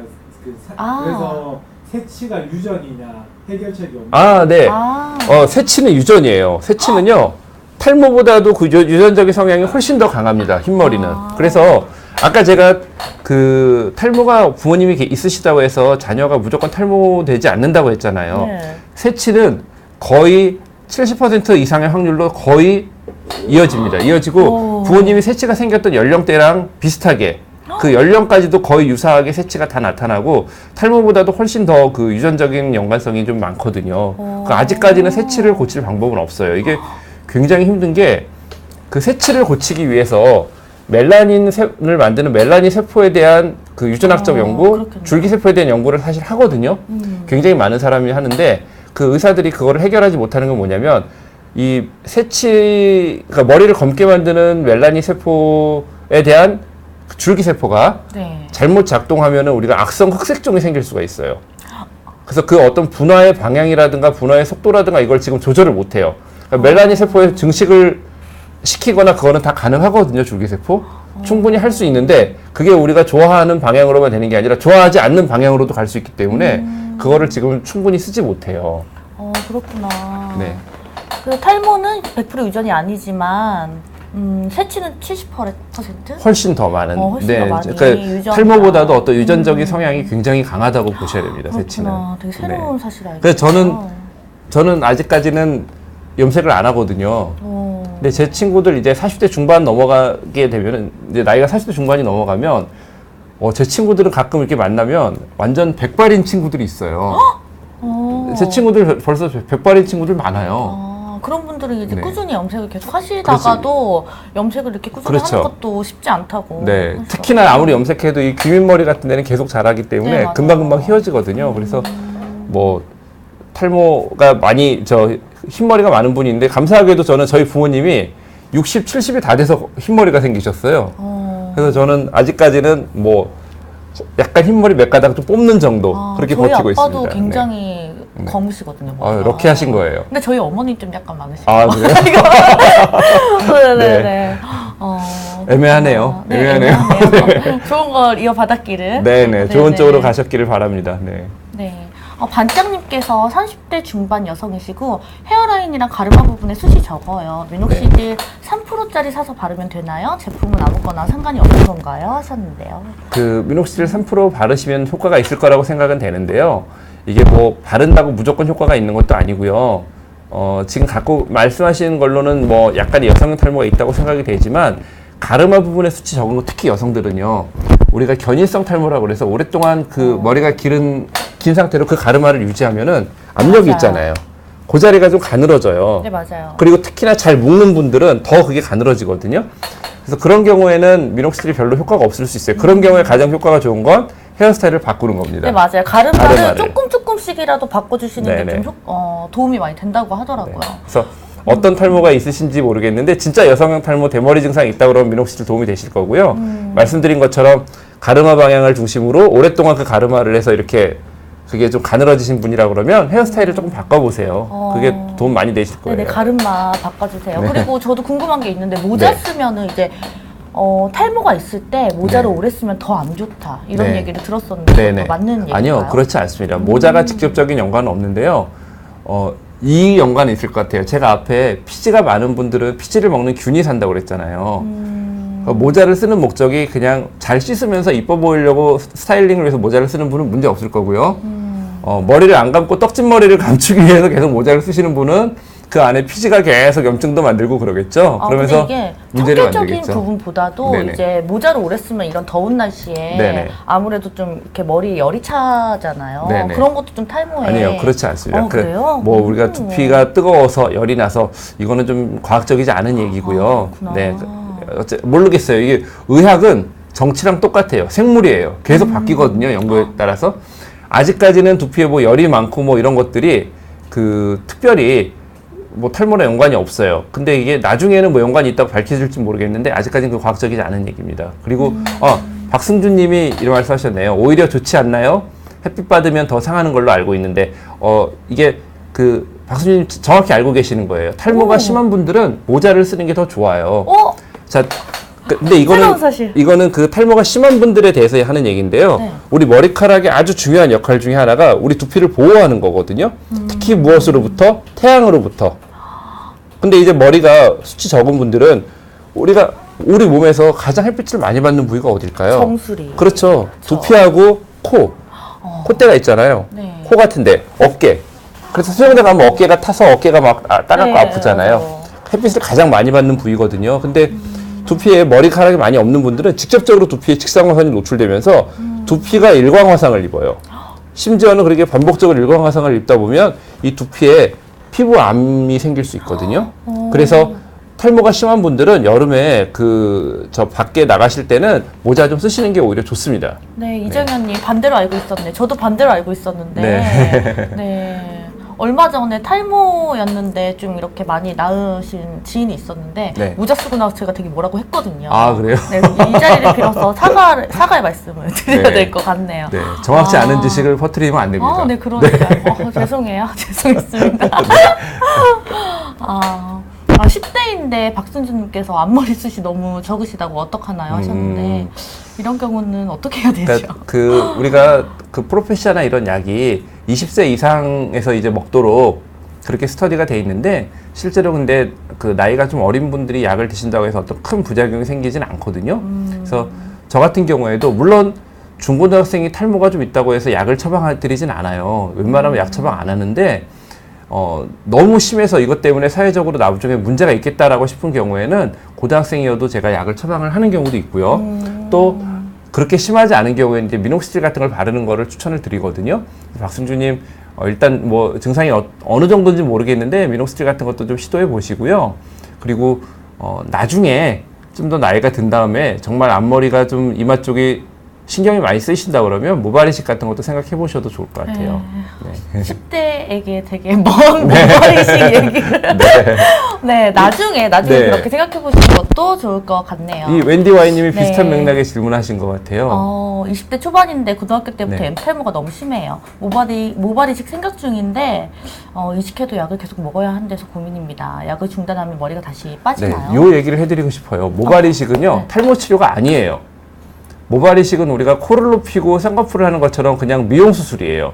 아. 그래서 새치가 유전이냐 해결책이 없냐. 아, 네. 아, 새치는 유전이에요. 새치는요, 탈모보다도 그 유전적인 성향이 훨씬 더 강합니다. 흰머리는. 그래서 아까 제가 그 탈모가 부모님이 있으시다고 해서 자녀가 무조건 탈모되지 않는다고 했잖아요. 네. 새치는 거의 70% 이상의 확률로 거의 이어집니다. 이어지고 오. 부모님이 새치가 생겼던 연령대랑 비슷하게 그 연령까지도 거의 유사하게 새치가 다 나타나고 탈모보다도 훨씬 더 그 유전적인 연관성이 좀 많거든요. 그 아직까지는 새치를 고칠 방법은 없어요. 이게 굉장히 힘든 게 그 새치를 고치기 위해서 멜라닌을 만드는 멜라닌 세포에 대한 그 유전학적 연구, 그렇겠네요. 줄기세포에 대한 연구를 사실 하거든요. 굉장히 많은 사람이 하는데 그 의사들이 그거를 해결하지 못하는 건 뭐냐면 이 새치, 그러니까 머리를 검게 만드는 멜라닌 세포에 대한 줄기세포가 네. 잘못 작동하면은 우리가 악성 흑색종이 생길 수가 있어요. 그래서 그 어떤 분화의 방향이라든가 분화의 속도라든가 이걸 지금 조절을 못 해요. 그러니까 멜라닌 세포에 증식을 시키거나 그거는 다 가능하거든요, 줄기세포. 충분히 할 수 있는데 그게 우리가 좋아하는 방향으로만 되는 게 아니라 좋아하지 않는 방향으로도 갈 수 있기 때문에 그거를 지금 충분히 쓰지 못해요. 그렇구나. 네. 그 탈모는 100% 유전이 아니지만 새치는 70%? 훨씬 더 많은. 훨씬 더 많이 그러니까 유전이다. 탈모보다도 어떤 유전적인 성향이 굉장히 강하다고 보셔야 됩니다, 새치는. 그렇구나. 되게 새로운 사실을 알게 그래서 됐어요. 저는 아직까지는 염색을 안 하거든요. 근데 제 친구들 이제 40대 중반 넘어가게 되면은 이제 나이가 40대 중반이 넘어가면 제 친구들은 가끔 이렇게 만나면 완전 백발인 친구들이 있어요. 제 친구들 벌써 백발인 친구들 많아요. 그런 분들은 이제 네. 꾸준히 염색을 계속 하시다가도 염색을 이렇게 꾸준히 그렇죠. 하는 것도 쉽지 않다고. 네, 하시더라고요. 특히나 아무리 염색해도 이 귀밑머리 같은 데는 계속 자라기 네, 때문에 맞아요. 금방금방 휘어지거든요. 그래서 뭐 탈모가 많이 흰머리가 많은 분인데 감사하게도 저는 저희 부모님이 60, 70이 다 돼서 흰머리가 생기셨어요. 그래서 저는 아직까지는 뭐 약간 흰머리 몇 가닥 좀 뽑는 정도 그렇게 저희 버티고 아빠도 있습니다. 굉장히 검으시거든요. 머리가. 럭키하신 거예요. 근데 저희 어머니 좀 약간 많으시고. 아, 그래요? 네네네. 애매하네요. 네, 애매하네요. 애매하네요. 좋은 걸 이어받았기를. 네네, 좋은 네네. 쪽으로 가셨기를 바랍니다. 네. 네. 반장님께서 30대 중반 여성이시고 헤어라인이랑 가르마 부분에 숱이 적어요. 미녹시딜 3%짜리 사서 바르면 되나요? 제품은 아무거나 상관이 없는 건가요? 하셨는데요. 그 미녹시딜 3% 바르시면 효과가 있을 거라고 생각은 되는데요. 이게 뭐 바른다고 무조건 효과가 있는 것도 아니고요. 지금 갖고 말씀하시는 걸로는 뭐 약간의 여성형 탈모가 있다고 생각이 되지만 가르마 부분에 숱이 적은 거 특히 여성들은요. 우리가 견인성 탈모라고 그래서 오랫동안 그 머리가 긴 상태로 그 가르마를 유지하면은 압력이 맞아요. 있잖아요. 그 자리가 좀 가늘어져요. 네, 맞아요. 그리고 특히나 잘 묶는 분들은 더 그게 가늘어지거든요. 그래서 그런 경우에는 미녹시딜이 별로 효과가 없을 수 있어요. 그런 경우에 가장 효과가 좋은 건 헤어스타일을 바꾸는 겁니다. 네, 맞아요. 가르마를 가르마를. 조금씩이라도 바꿔주시는 게 좀 도움이 많이 된다고 하더라고요. 그래서 어떤 탈모가 있으신지 모르겠는데 진짜 여성형 탈모 대머리 증상이 있다 그러면 미녹시딜 도움이 되실 거고요. 말씀드린 것처럼 가르마 방향을 중심으로 오랫동안 그 가르마를 해서 이렇게 그게 좀 가늘어지신 분이라 그러면 헤어스타일을 조금 바꿔보세요. 그게 도움 많이 되실 거예요. 네네, 가르마 바꿔주세요. 네. 그리고 저도 궁금한 게 있는데 모자 네. 쓰면은 이제 탈모가 있을 때 모자를 네. 오래 쓰면 더 안 좋다 이런 네. 얘기를 들었었는데 네네. 그거 맞는 얘기인가요? 아니요, 그렇지 않습니다. 모자가 직접적인 연관은 없는데요. 이 연관은 있을 것 같아요. 제가 앞에 피지가 많은 분들은 피지를 먹는 균이 산다고 그랬잖아요. 모자를 쓰는 목적이 그냥 잘 씻으면서 이뻐 보이려고 스타일링을 위해서 모자를 쓰는 분은 문제 없을 거고요. 머리를 안 감고 떡진 머리를 감추기 위해서 계속 모자를 쓰시는 분은 그 안에 피지가 계속 염증도 만들고 그러겠죠. 그러면서 이게 문제를 청결적인 만들겠죠. 부분보다도 네네. 이제 모자를 오래 쓰면 이런 더운 날씨에 네네. 아무래도 좀 이렇게 머리에 열이 차잖아요. 네네. 그런 것도 좀 탈모에 아니요, 그렇지 않습니다. 그래요? 뭐 우리가 두피가 뜨거워서 열이 나서 이거는 좀 과학적이지 않은 얘기고요. 그렇구나. 네, 모르겠어요. 이게 의학은 정치랑 똑같아요. 생물이에요. 계속 바뀌거든요. 연구에 따라서 아직까지는 두피에 뭐 열이 많고 뭐 이런 것들이 그 특별히 뭐 탈모랑 연관이 없어요. 근데 이게 나중에는 뭐 연관이 있다고 밝혀질지 모르겠는데 아직까지는 그 과학적이지 않은 얘기입니다. 그리고 박승준 님이 이런 말씀 하셨네요. 오히려 좋지 않나요? 햇빛 받으면 더 상하는 걸로 알고 있는데 이게 그 박승준 님 정확히 알고 계시는 거예요. 탈모가 심한 분들은 모자를 쓰는 게 더 좋아요. 자, 근데 새로운 사실. 이거는 그 탈모가 심한 분들에 대해서 하는 얘기인데요. 네. 우리 머리카락의 아주 중요한 역할 중에 하나가 우리 두피를 보호하는 거거든요. 특히 무엇으로부터? 태양으로부터. 근데 이제 머리가 수치 적은 분들은 우리 몸에서 가장 햇빛을 많이 받는 부위가 어딜까요? 정수리. 그렇죠. 두피하고 코. 콧대가 있잖아요. 네. 코 같은데 어깨. 그래서 수영장 가면 어깨가 타서 어깨가 막 따갑고 네, 아프잖아요. 맞아요. 햇빛을 가장 많이 받는 부위거든요. 근데 두피에 머리카락이 많이 없는 분들은 직접적으로 두피에 직사광선이 노출되면서 두피가 일광화상을 입어요. 심지어는 그렇게 반복적으로 일광화상을 입다 보면 이 두피에 피부암이 생길 수 있거든요. 그래서 탈모가 심한 분들은 여름에 저 밖에 나가실 때는 모자 좀 쓰시는 게 오히려 좋습니다. 네, 이정현님 반대로 알고 있었네. 저도 반대로 알고 있었는데. 네. 네. 얼마 전에 탈모였는데 좀 이렇게 많이 나으신 지인이 있었는데 네. 모자 쓰고 나서 제가 되게 뭐라고 했거든요. 아, 그래요? 네, 이 자리를 빌어서 사과의 말씀을 드려야 네. 될 것 같네요. 네, 정확치 않은 지식을 퍼뜨리면 안 됩니다. 네, 그러니까요. 죄송해요. 죄송했습니다. 아, 10대인데 박순준님께서 앞머리 숱이 너무 적으시다고 어떡하나요 하셨는데 이런 경우는 어떻게 해야 되죠? 그러니까 우리가 그 프로페시아나 이런 약이 20세 이상에서 이제 먹도록 그렇게 스터디가 돼 있는데 실제로 근데 그 나이가 좀 어린 분들이 약을 드신다고 해서 어떤 큰 부작용이 생기진 않거든요. 그래서 저 같은 경우에도 물론 중고등학생이 탈모가 좀 있다고 해서 약을 처방드리진 않아요. 웬만하면 약 처방 안 하는데 너무 심해서 이것 때문에 사회적으로 나중에 문제가 있겠다라고 싶은 경우에는 고등학생이어도 제가 약을 처방을 하는 경우도 있고요. 또 그렇게 심하지 않은 경우에는 이제 미녹시딜 같은 걸 바르는 거를 추천을 드리거든요. 박승주님 일단 뭐 증상이 어느 정도인지 모르겠는데 미녹시딜 같은 것도 좀 시도해 보시고요. 그리고 나중에 좀 더 나이가 든 다음에 정말 앞머리가 좀 이마 쪽이 신경이 많이 쓰이신다 그러면 모발 이식 같은 것도 생각해 보셔도 좋을 것 같아요. 네. 10대에게 되게 먼 모발이식 얘기를. 네, 나중에 네. 그렇게 생각해 보시는 것도 좋을 것 같네요. 이 웬디 와이님이 네. 비슷한 맥락의 질문하신 것 같아요. 20대 초반인데 고등학교 때부터 네. 엠탈모가 너무 심해요. 모발이식 생각 중인데 이식해도 약을 계속 먹어야 한대서 고민입니다. 약을 중단하면 머리가 다시 네, 빠지나요? 요 얘기를 해드리고 싶어요. 모발 이식은요 네. 탈모 치료가 아니에요. 모발 이식은 우리가 코를 높이고 쌍꺼풀을 하는 것처럼 그냥 미용 수술이에요.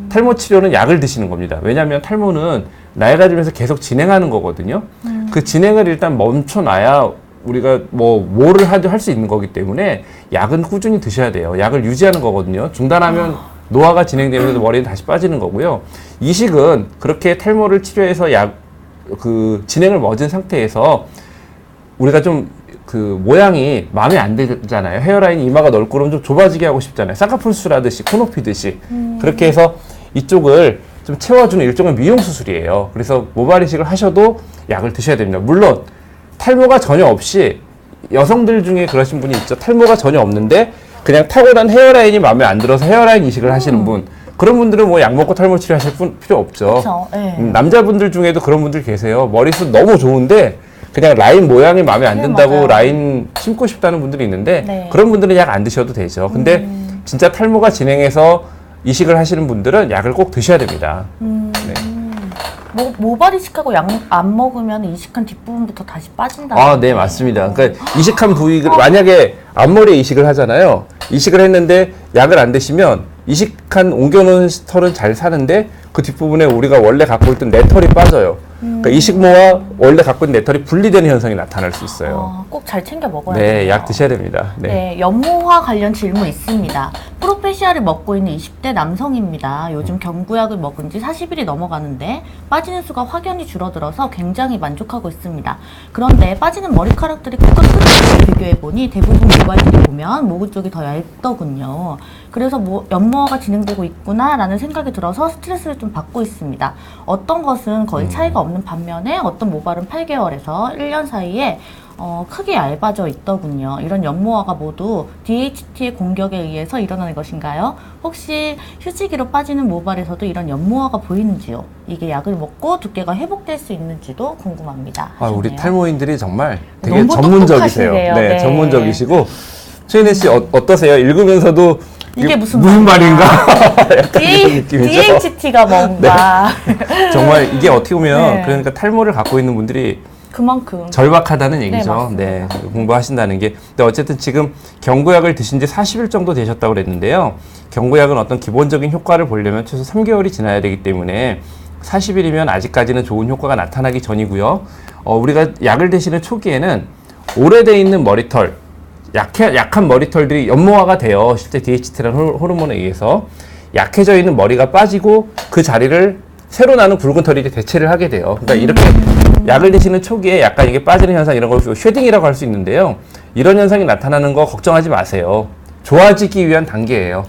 탈모 치료는 약을 드시는 겁니다. 왜냐하면 탈모는 나이가 들면서 계속 진행하는 거거든요. 그 진행을 일단 멈춰놔야 우리가 뭐를 할 수 있는 거기 때문에 약은 꾸준히 드셔야 돼요. 약을 유지하는 거거든요. 중단하면 노화가 진행되면서 머리는 다시 빠지는 거고요. 이식은 그렇게 탈모를 치료해서 진행을 멎은 상태에서 우리가 좀 모양이 마음에 안 들잖아요. 헤어라인이 이마가 넓고 그러면 좀 좁아지게 하고 싶잖아요. 쌍꺼풀 수술하듯이 코 높이듯이 그렇게 해서 이쪽을 좀 채워주는 일종의 미용 수술이에요. 그래서 모발 이식을 하셔도 약을 드셔야 됩니다. 물론 탈모가 전혀 없이 여성들 중에 그러신 분이 있죠. 탈모가 전혀 없는데 그냥 타고난 헤어라인이 마음에 안 들어서 헤어라인 이식을 하시는 분. 그런 분들은 뭐 약 먹고 탈모 치료하실 필요 없죠. 그렇죠. 네. 남자분들 중에도 그런 분들 계세요. 머리숱 너무 좋은데 그냥 라인 모양이 마음에 안 네, 든다고 맞아요. 라인 심고 싶다는 분들이 있는데 네. 그런 분들은 약 안 드셔도 되죠. 근데 진짜 탈모가 진행해서 이식을 하시는 분들은 약을 꼭 드셔야 됩니다. 네. 모발 이식하고 약 안 먹으면 이식한 뒷부분부터 다시 빠진다. 아, 네, 맞습니다. 그러니까 이식한 부위를 만약에 앞머리에 이식을 하잖아요. 이식을 했는데 약을 안 드시면 이식한 옮겨놓은 털은 잘 사는데 그 뒷부분에 우리가 원래 갖고 있던 내 털이 빠져요. 그러니까 이식모와 원래 갖고 있는 내 털이 분리되는 현상이 나타날 수 있어요. 꼭 잘 챙겨 먹어야 네, 돼요. 약 드셔야 됩니다. 네. 네, 연모와 관련 질문 있습니다. 프로페시아를 먹고 있는 20대 남성입니다. 요즘 경구약을 먹은 지 40일이 넘어가는데 빠지는 수가 확연히 줄어들어서 굉장히 만족하고 있습니다. 그런데 빠지는 머리카락들이 끝과 끝을 비교해보니 대부분 모발들이 보면 목은 쪽이 더 얇더군요. 그래서 연모화가 진행되고 있구나라는 생각이 들어서 스트레스를 좀 받고 있습니다. 어떤 것은 거의 차이가 없는 반면에 어떤 모발은 8개월에서 1년 사이에 크게 얇아져 있더군요. 이런 연모화가 모두 DHT의 공격에 의해서 일어나는 것인가요? 혹시 휴지기로 빠지는 모발에서도 이런 연모화가 보이는지요? 이게 약을 먹고 두께가 회복될 수 있는지도 궁금합니다. 아, 우리 하셨네요. 탈모인들이 정말 되게 너무 전문적이세요. 똑똑하시네요. 네, 네. 전문적이시고 최인혜 씨 어떠세요? 읽으면서도 이게 무슨 말인가? 약간 이런 느낌이죠. DHT가 뭔가 정말 이게 어떻게 보면 네. 그러니까 탈모를 갖고 있는 분들이 그만큼 절박하다는 얘기죠. 맞습니다. 네, 공부하신다는 게. 근데 어쨌든 지금 경구약을 드신 지 40일 정도 되셨다고 그랬는데요. 경구약은 어떤 기본적인 효과를 보려면 최소 3개월이 지나야 되기 때문에 40일이면 아직까지는 좋은 효과가 나타나기 전이고요. 우리가 약을 드시는 초기에는 오래돼 있는 머리털, 약한 머리털들이 연모화가 돼요. 실제 DHT라는 호르몬에 의해서 약해져 있는 머리가 빠지고 그 자리를 새로 나는 굵은 털이 이제 대체를 하게 돼요. 그러니까 이렇게 약을 드시는 초기에 약간 이게 빠지는 현상 이런 걸 쉐딩이라고 할 수 있는데요. 이런 현상이 나타나는 거 걱정하지 마세요. 좋아지기 위한 단계예요.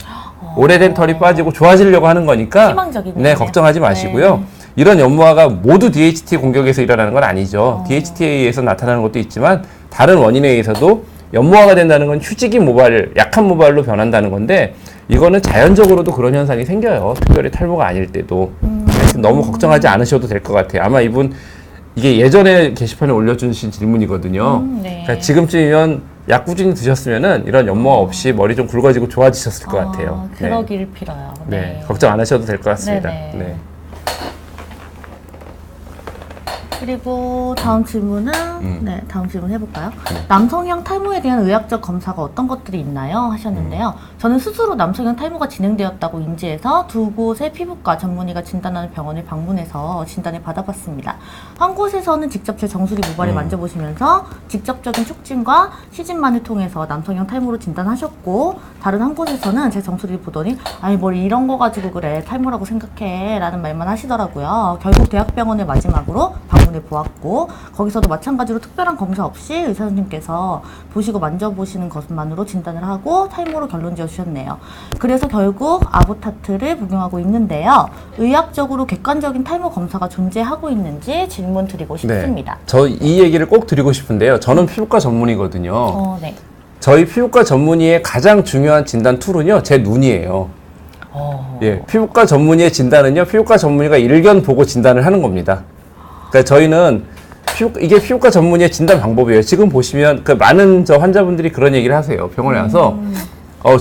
오래된 털이 빠지고 좋아지려고 하는 거니까 희망적이네요. 네, 걱정하지 마시고요. 네. 이런 연모화가 모두 DHT 공격에서 일어나는 건 아니죠. DHT에 의해서 나타나는 것도 있지만 다른 원인에 의해서도 연모화가 된다는 건 휴지기 모발, 약한 모발로 변한다는 건데 이거는 자연적으로도 그런 현상이 생겨요. 특별히 탈모가 아닐 때도. 그래서 너무 걱정하지 않으셔도 될 것 같아요. 아마 이분 이게 예전에 게시판에 올려주신 질문이거든요. 네. 그러니까 지금쯤이면 약 꾸준히 드셨으면은 이런 연모화 없이 머리 좀 굵어지고 좋아지셨을 것 같아요. 그러길 빌어요. 네. 네. 걱정 안 하셔도 될 것 같습니다. 네네. 네. 그리고 다음 질문은 네, 다음 질문 해볼까요? 남성형 탈모에 대한 의학적 검사가 어떤 것들이 있나요? 하셨는데요. 저는 스스로 남성형 탈모가 진행되었다고 인지해서 두 곳의 피부과 전문의가 진단하는 병원을 방문해서 진단을 받아봤습니다. 한 곳에서는 직접 제 정수리 모발을 만져보시면서 직접적인 촉진과 시진만을 통해서 남성형 탈모로 진단하셨고, 다른 한 곳에서는 제 정수리를 보더니 아니 뭘 이런 거 가지고 그래 탈모라고 생각해 라는 말만 하시더라고요. 결국 대학병원을 마지막으로 방문해 보았고, 거기서도 마찬가지로 특별한 검사 없이 의사 선생님께서 보시고 만져보시는 것만으로 진단을 하고 탈모로 결론 지어주셨네요. 그래서 결국 아보타트를 복용하고 있는데요. 의학적으로 객관적인 탈모 검사가 존재하고 있는지 질문 드리고 싶습니다. 저 이 얘기를 꼭 드리고 싶은데요. 저는 피부과 전문의거든요. 네. 저희 피부과 전문의의 가장 중요한 진단 툴은요, 제 눈이에요. 예, 피부과 전문의의 진단은요, 피부과 전문의가 일견 보고 진단을 하는 겁니다. 그러니까 저희는 이게 피부과 전문의의 진단 방법이에요. 지금 보시면 그 많은 저 환자분들이 그런 얘기를 하세요. 병원에 와서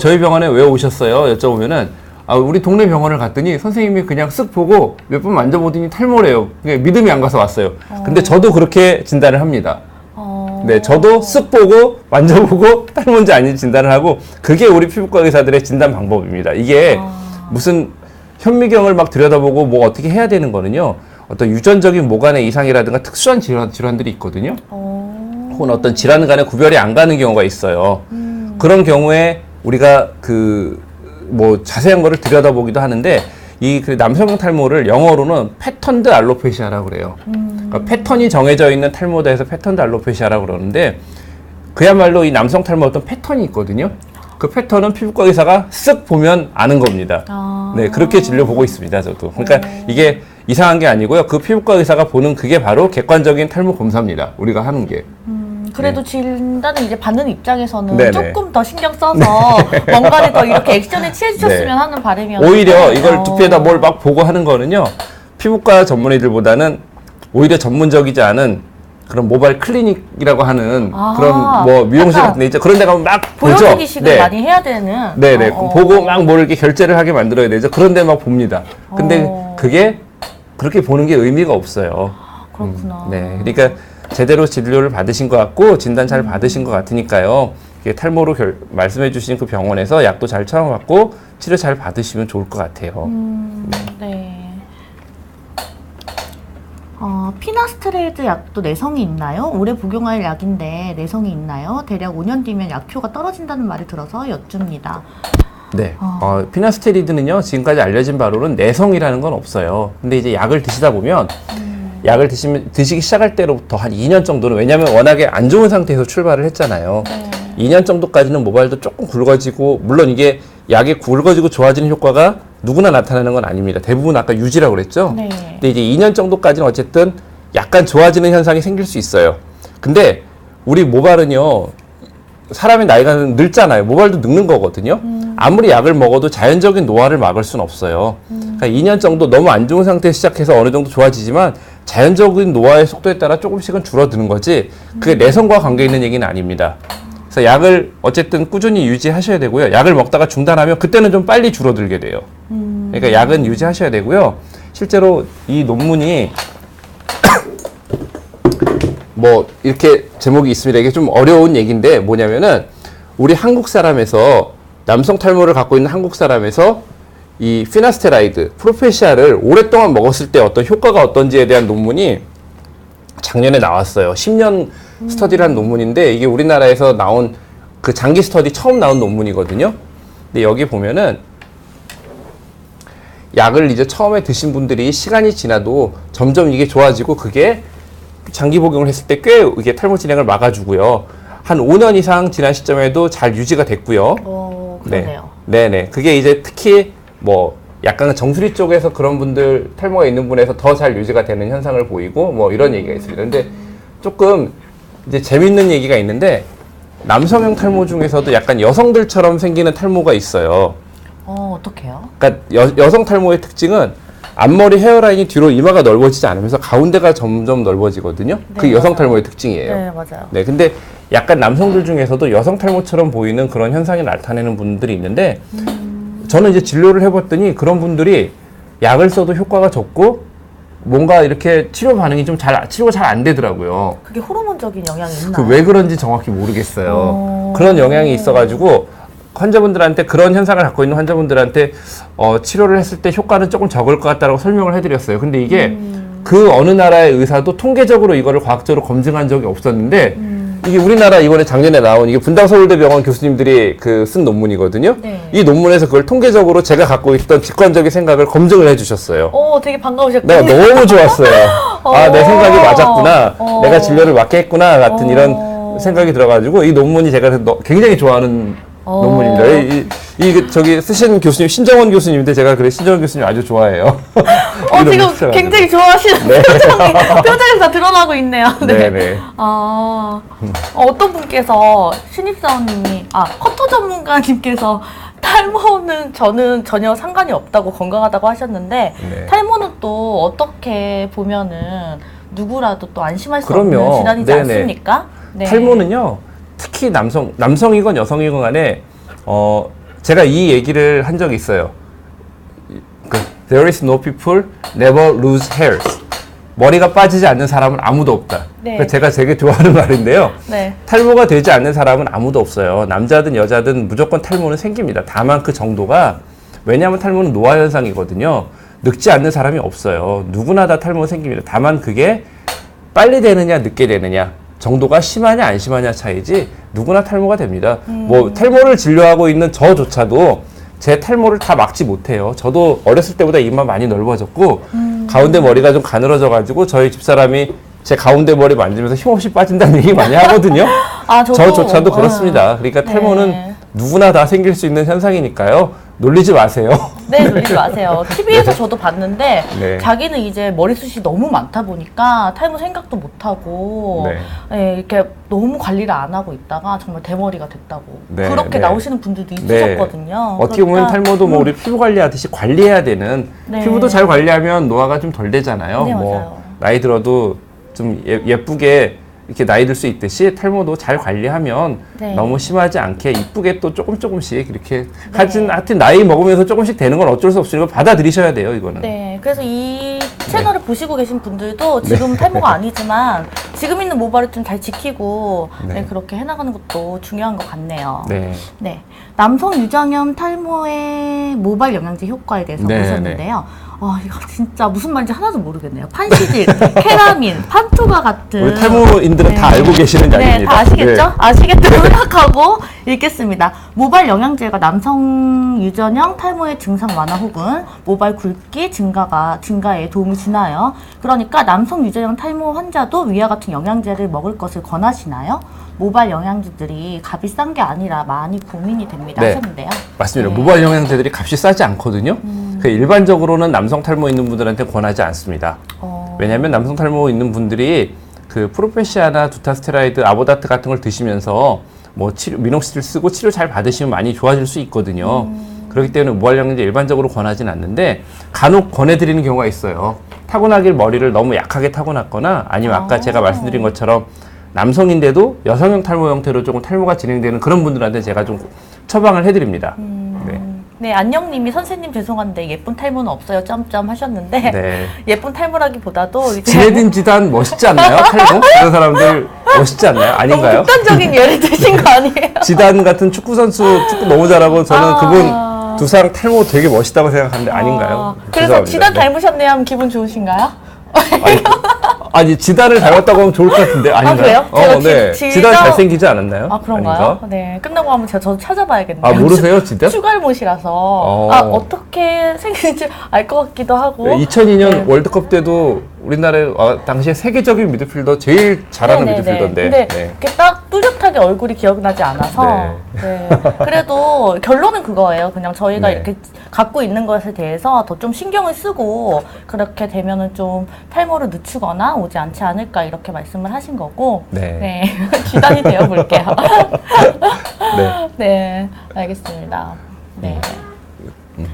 저희 병원에 왜 오셨어요? 여쭤보면은 우리 동네 병원을 갔더니 선생님이 그냥 쓱 보고 몇 번 만져보더니 탈모래요. 그게 믿음이 안 가서 왔어요. 근데 저도 그렇게 진단을 합니다. 네, 저도 쓱 보고 만져보고 탈모인지 아닌지 진단을 하고, 그게 우리 피부과 의사들의 진단 방법입니다. 이게 무슨 현미경을 막 들여다보고 뭐 어떻게 해야 되는 거는요, 어떤 유전적인 모관의 이상이라든가 특수한 질환들이 있거든요. 혹은 어떤 질환 간에 구별이 안 가는 경우가 있어요. 그런 경우에 우리가 뭐 자세한 거를 들여다보기도 하는데, 그 남성형 탈모를 영어로는 패턴드 알로페시아라고 그래요. 그러니까 패턴이 정해져 있는 탈모다 해서 패턴드 알로페시아라고 그러는데, 그야말로 이 남성 탈모 어떤 패턴이 있거든요. 그 패턴은 피부과 의사가 쓱 보면 아는 겁니다. 네, 그렇게 진료 보고 있습니다, 저도. 그러니까 이게 이상한 게 아니고요. 그 피부과 의사가 보는 그게 바로 객관적인 탈모 검사입니다. 우리가 하는 게. 그래도 진단을 이제 받는 입장에서는 네네. 조금 더 신경 써서 뭔가를 더 이렇게 액션에 취해주셨으면 네. 하는 바람이었는데 오히려 이걸 두피에다 뭘 막 보고 하는 거는요, 피부과 전문의들보다는 오히려 전문적이지 않은 그런 모바일 클리닉이라고 하는 그런 뭐 미용실 약간 같은 데 있죠. 그런 데 가면 막 보죠. 보여주기식을 네. 많이 해야 되는. 네네. 보고 막 뭘 이렇게 결제를 하게 만들어야 되죠. 그런 데 막 봅니다. 근데 그게 그렇게 보는 게 의미가 없어요. 그렇구나. 네. 그러니까 제대로 진료를 받으신 것 같고 진단 잘 받으신 것 같으니까요. 이게 탈모로 말씀해 주신 그 병원에서 약도 잘 처방받고 치료 잘 받으시면 좋을 것 같아요. 네. 피나스트레이드 약도 내성이 있나요? 오래 복용할 약인데 내성이 있나요? 대략 5년 뒤면 약효가 떨어진다는 말을 들어서 여쭙니다. 네. 피나스테리드는요, 지금까지 알려진 바로는 내성이라는 건 없어요. 근데 이제 약을 드시다 보면, 약을 드시기 시작할 때로부터 한 2년 정도는, 왜냐면 워낙에 안 좋은 상태에서 출발을 했잖아요. 2년 정도까지는 모발도 조금 굵어지고, 물론 이게 약이 굵어지고 좋아지는 효과가 누구나 나타나는 건 아닙니다. 대부분 아까 유지라고 그랬죠? 네. 근데 이제 2년 정도까지는 어쨌든 약간 좋아지는 현상이 생길 수 있어요. 근데 우리 모발은요, 사람의 나이가 늙잖아요. 모발도 늙는 거거든요. 아무리 약을 먹어도 자연적인 노화를 막을 수는 없어요. 그러니까 2년 정도 너무 안 좋은 상태에서 시작해서 어느 정도 좋아지지만 자연적인 노화의 속도에 따라 조금씩은 줄어드는 거지 그게 내성과 관계 있는 얘기는 아닙니다. 그래서 약을 어쨌든 꾸준히 유지하셔야 되고요. 약을 먹다가 중단하면 그때는 좀 빨리 줄어들게 돼요. 그러니까 약은 유지하셔야 되고요. 실제로 이 논문이 뭐 이렇게 제목이 있습니다. 이게 좀 어려운 얘기인데 뭐냐면은 우리 한국 사람에서 남성 탈모를 갖고 있는 한국 사람에서 이 피나스테라이드, 프로페시아를 오랫동안 먹었을 때 어떤 효과가 어떤지에 대한 논문이 작년에 나왔어요. 10년 스터디라는 논문인데 이게 우리나라에서 나온 그 장기 스터디 처음 나온 논문이거든요. 근데 여기 보면은 약을 이제 처음에 드신 분들이 시간이 지나도 점점 이게 좋아지고 그게 장기 복용을 했을 때 꽤 이게 탈모 진행을 막아주고요. 한 5년 이상 지난 시점에도 잘 유지가 됐고요. 그러네요. 네네. 그게 이제 특히 뭐 약간 정수리 쪽에서 그런 분들 탈모가 있는 분에서 더 잘 유지가 되는 현상을 보이고 뭐 이런 얘기가 있습니다. 근데 조금 이제 재밌는 얘기가 있는데 남성형 탈모 중에서도 약간 여성들처럼 생기는 탈모가 있어요. 어떡해요? 그러니까 여성 탈모의 특징은 앞머리 헤어라인이 뒤로 이마가 넓어지지 않으면서 가운데가 점점 넓어지거든요. 네, 그게 여성 맞아요. 탈모의 특징이에요. 네, 맞아요. 네, 근데 약간 남성들 중에서도 여성 탈모처럼 보이는 그런 현상이 나타내는 분들이 있는데 저는 이제 진료를 해봤더니 그런 분들이 약을 써도 효과가 적고 뭔가 이렇게 치료 반응이 좀 치료가 잘 안 되더라고요. 그게 호르몬적인 영향이 있나요? 그 왜 그런지 정확히 모르겠어요. 그런 영향이 있어가지고 환자분들한테 그런 현상을 갖고 있는 환자분들한테 치료를 했을 때 효과는 조금 적을 것 같다고 설명을 해드렸어요. 근데 이게 그 어느 나라의 의사도 통계적으로 이거를 과학적으로 검증한 적이 없었는데 이게 우리나라 이번에 작년에 나온 이게 분당서울대병원 교수님들이 쓴 논문이거든요. 네. 이 논문에서 그걸 통계적으로 제가 갖고 있던 직관적인 생각을 검증을 해주셨어요. 되게 반가우셨군요. 내가 너무 좋았어요. 아, 내 생각이 맞았구나. 내가 진료를 맞게 했구나. 같은 이런 생각이 들어가지고 이 논문이 제가 굉장히 좋아하는 논문입니다. 저기 쓰신 교수님, 신정원 교수님인데 제가 그래, 신정원 교수님 아주 좋아해요. 지금 굉장히 좋아하시는 네. 표정에서 다 드러나고 있네요. 네. 네네. 어떤 분께서 신입사원님이, 커터 전문가님께서 탈모는 저는 전혀 상관이 없다고 건강하다고 하셨는데, 네. 탈모는 또 어떻게 보면은 누구라도 또 안심할 수 그럼요. 없는 질환이지 네네. 않습니까? 네. 탈모는요, 특히 남성이건 여성이건 간에, 제가 이 얘기를 한 적이 있어요. There is no people never lose hairs. 머리가 빠지지 않는 사람은 아무도 없다. 네. 그러니까 제가 되게 좋아하는 말인데요. 네. 탈모가 되지 않는 사람은 아무도 없어요. 남자든 여자든 무조건 탈모는 생깁니다. 다만 그 정도가, 왜냐하면 탈모는 노화 현상이거든요. 늙지 않는 사람이 없어요. 누구나 다 탈모 생깁니다. 다만 그게 빨리 되느냐 늦게 되느냐 정도가 심하냐 안 심하냐 차이지 누구나 탈모가 됩니다. 뭐 탈모를 진료하고 있는 저조차도 제 탈모를 다 막지 못해요. 저도 어렸을 때보다 이마 많이 넓어졌고 가운데 머리가 좀 가늘어져 가지고 저희 집사람이 제 가운데 머리 만지면서 힘없이 빠진다는 얘기 많이 하거든요. 저조차도 그렇습니다. 그러니까 탈모는 누구나 다 생길 수 있는 현상이니까요. 놀리지 마세요. 네, 놀리지 마세요. TV에서 저도 봤는데 네. 자기는 이제 머리숱이 너무 많다 보니까 탈모 생각도 못하고 네. 이렇게 너무 관리를 안 하고 있다가 정말 대머리가 됐다고 네, 그렇게 네. 나오시는 분들도 있으셨거든요. 어떻게 보면 그러니까, 탈모도 뭐 우리 피부 관리하듯이 관리해야 되는 네. 피부도 잘 관리하면 노화가 좀 덜 되잖아요. 네, 뭐 맞아요. 나이 들어도 좀 예쁘게 이렇게 나이 들 수 있듯이 탈모도 잘 관리하면 네. 너무 심하지 않게 이쁘게 또 조금씩 이렇게 네. 하여튼 나이 먹으면서 조금씩 되는 건 어쩔 수 없으니까 받아들이셔야 돼요, 이거는. 네, 그래서 이 채널을 보시고 계신 분들도 지금 탈모가 아니지만 지금 있는 모발을 좀 잘 지키고 네. 그렇게 해나가는 것도 중요한 것 같네요. 네. 네, 남성 유전염 탈모의 모발 영양제 효과에 대해서 네, 보셨는데요. 이거 진짜 무슨 말인지 하나도 모르겠네요. 판시딜, 케라민, 판토가 같은 우리 탈모인들은 다 알고 계시는 네, 이야기입니다. 다 아시겠죠? 네. 아시겠다고 생각하고 읽겠습니다. 모발 영양제가 남성 유전형 탈모의 증상 완화 혹은 모발 굵기 증가에 도움이 주나요? 그러니까 남성 유전형 탈모 환자도 위와 같은 영양제를 먹을 것을 권하시나요? 모발 영양제들이 값이 싼 게 아니라 많이 고민이 됩니다 네. 하셨는데요. 맞습니다. 네. 모발 영양제들이 값이 싸지 않거든요. 그 일반적으로는 남성 탈모 있는 분들한테 권하지 않습니다. 왜냐하면 남성 탈모 있는 분들이 그 프로페시아나 두타스테라이드, 아보다트 같은 걸 드시면서 뭐 미녹시딜 쓰고 치료 잘 받으시면 많이 좋아질 수 있거든요. 그렇기 때문에 모발 영양제 일반적으로 권하진 않는데 간혹 권해드리는 경우가 있어요. 타고나길 머리를 너무 약하게 타고났거나 아니면 아까 제가 말씀드린 것처럼 남성인데도 여성형 탈모 형태로 조금 탈모가 진행되는 그런 분들한테 제가 좀 처방을 해드립니다. 네. 네, 안녕님이 선생님 죄송한데 예쁜 탈모는 없어요. 점점 하셨는데 네. 예쁜 탈모라기보다도 이제 지네딘 지단 멋있지 않나요? 탈모? 그런 사람들 멋있지 않나요? 너무 아닌가요? 극단적인 예를 드신 거 아니에요? 지단 같은 축구 선수 축구 너무 잘하고 저는 아. 그분 두상 탈모 되게 멋있다고 생각하는데 아닌가요? 그래서 죄송합니다. 지단 네. 닮으셨네요 하면 기분 좋으신가요? 아니 지단을 닮았다고 하면 좋을 것 같은데 아닌가요? 그래요? 제가 네. 지단 잘생기지 않았나요? 아, 그런가요? 아닌가? 네. 끝나고 한번 저도 찾아봐야겠네요. 아 모르세요 지단? 추갈못이라서 어떻게 생긴지 알 것 같기도 하고. 2002년 네. 월드컵 때도 우리나라의 당시에 세계적인 미드필더 제일 잘하는 네네네. 미드필더인데. 근데 네. 이렇게 딱 뚜렷하게 얼굴이 기억나지 않아서. 네. 그래도 결론은 그거예요. 그냥 저희가 네. 이렇게 갖고 있는 것에 대해서 더 좀 신경을 쓰고 그렇게 되면은 좀 탈모를 늦추거나 오지 않지 않을까 이렇게 말씀을 하신 거고. 네. 주단이 되어 볼게요. 네. 네, 알겠습니다. 네.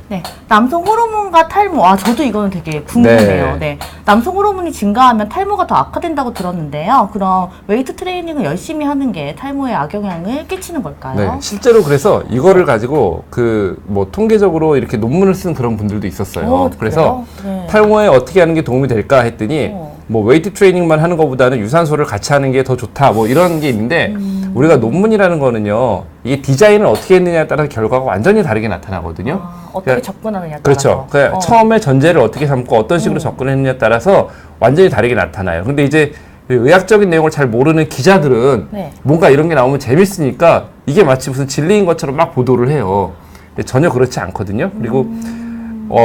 네, 남성 호르몬과 탈모. 저도 이거는 되게 궁금해요. 네. 네. 남성 호르몬이 증가하면 탈모가 더 악화된다고 들었는데요. 그럼 웨이트 트레이닝을 열심히 하는 게 탈모에 악영향을 끼치는 걸까요? 네, 실제로 그래서 이거를 가지고 그 뭐 통계적으로 이렇게 논문을 쓴 그런 분들도 있었어요. 그래서 네. 탈모에 어떻게 하는 게 도움이 될까 했더니 뭐 웨이트 트레이닝만 하는 것보다는 유산소를 같이 하는 게 더 좋다 뭐 이런 게 있는데 우리가 논문이라는 거는요 이게 디자인을 어떻게 했느냐에 따라서 결과가 완전히 다르게 나타나거든요. 어떻게 그러니까 접근하느냐에 그렇죠. 따라서. 그러니까 처음에 전제를 어떻게 삼고 어떤 식으로 접근했느냐에 따라서 완전히 다르게 나타나요. 근데 이제 그 의학적인 내용을 잘 모르는 기자들은 네. 뭔가 이런 게 나오면 재밌으니까 이게 마치 무슨 진리인 것처럼 막 보도를 해요. 근데 전혀 그렇지 않거든요. 그리고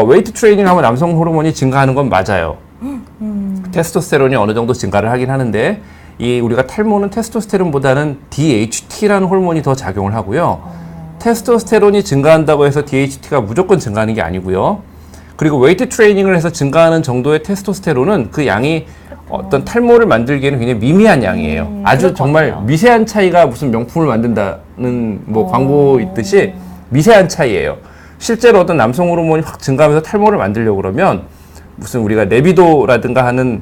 웨이트 트레이닝 하면 남성 호르몬이 증가하는 건 맞아요. 테스토스테론이 어느 정도 증가를 하긴 하는데 이 우리가 탈모는 테스토스테론보다는 DHT라는 호르몬이 더 작용을 하고요. 테스토스테론이 증가한다고 해서 DHT가 무조건 증가하는 게 아니고요. 그리고 웨이트 트레이닝을 해서 증가하는 정도의 테스토스테론은 그 양이 어떤 탈모를 만들기에는 굉장히 미미한 양이에요. 아주 그럴 것 정말 같아요. 미세한 차이가 무슨 명품을 만든다는 뭐 광고 있듯이 미세한 차이예요. 실제로 어떤 남성 호르몬이 확 증가하면서 탈모를 만들려고 그러면 무슨 우리가 네비도라든가 하는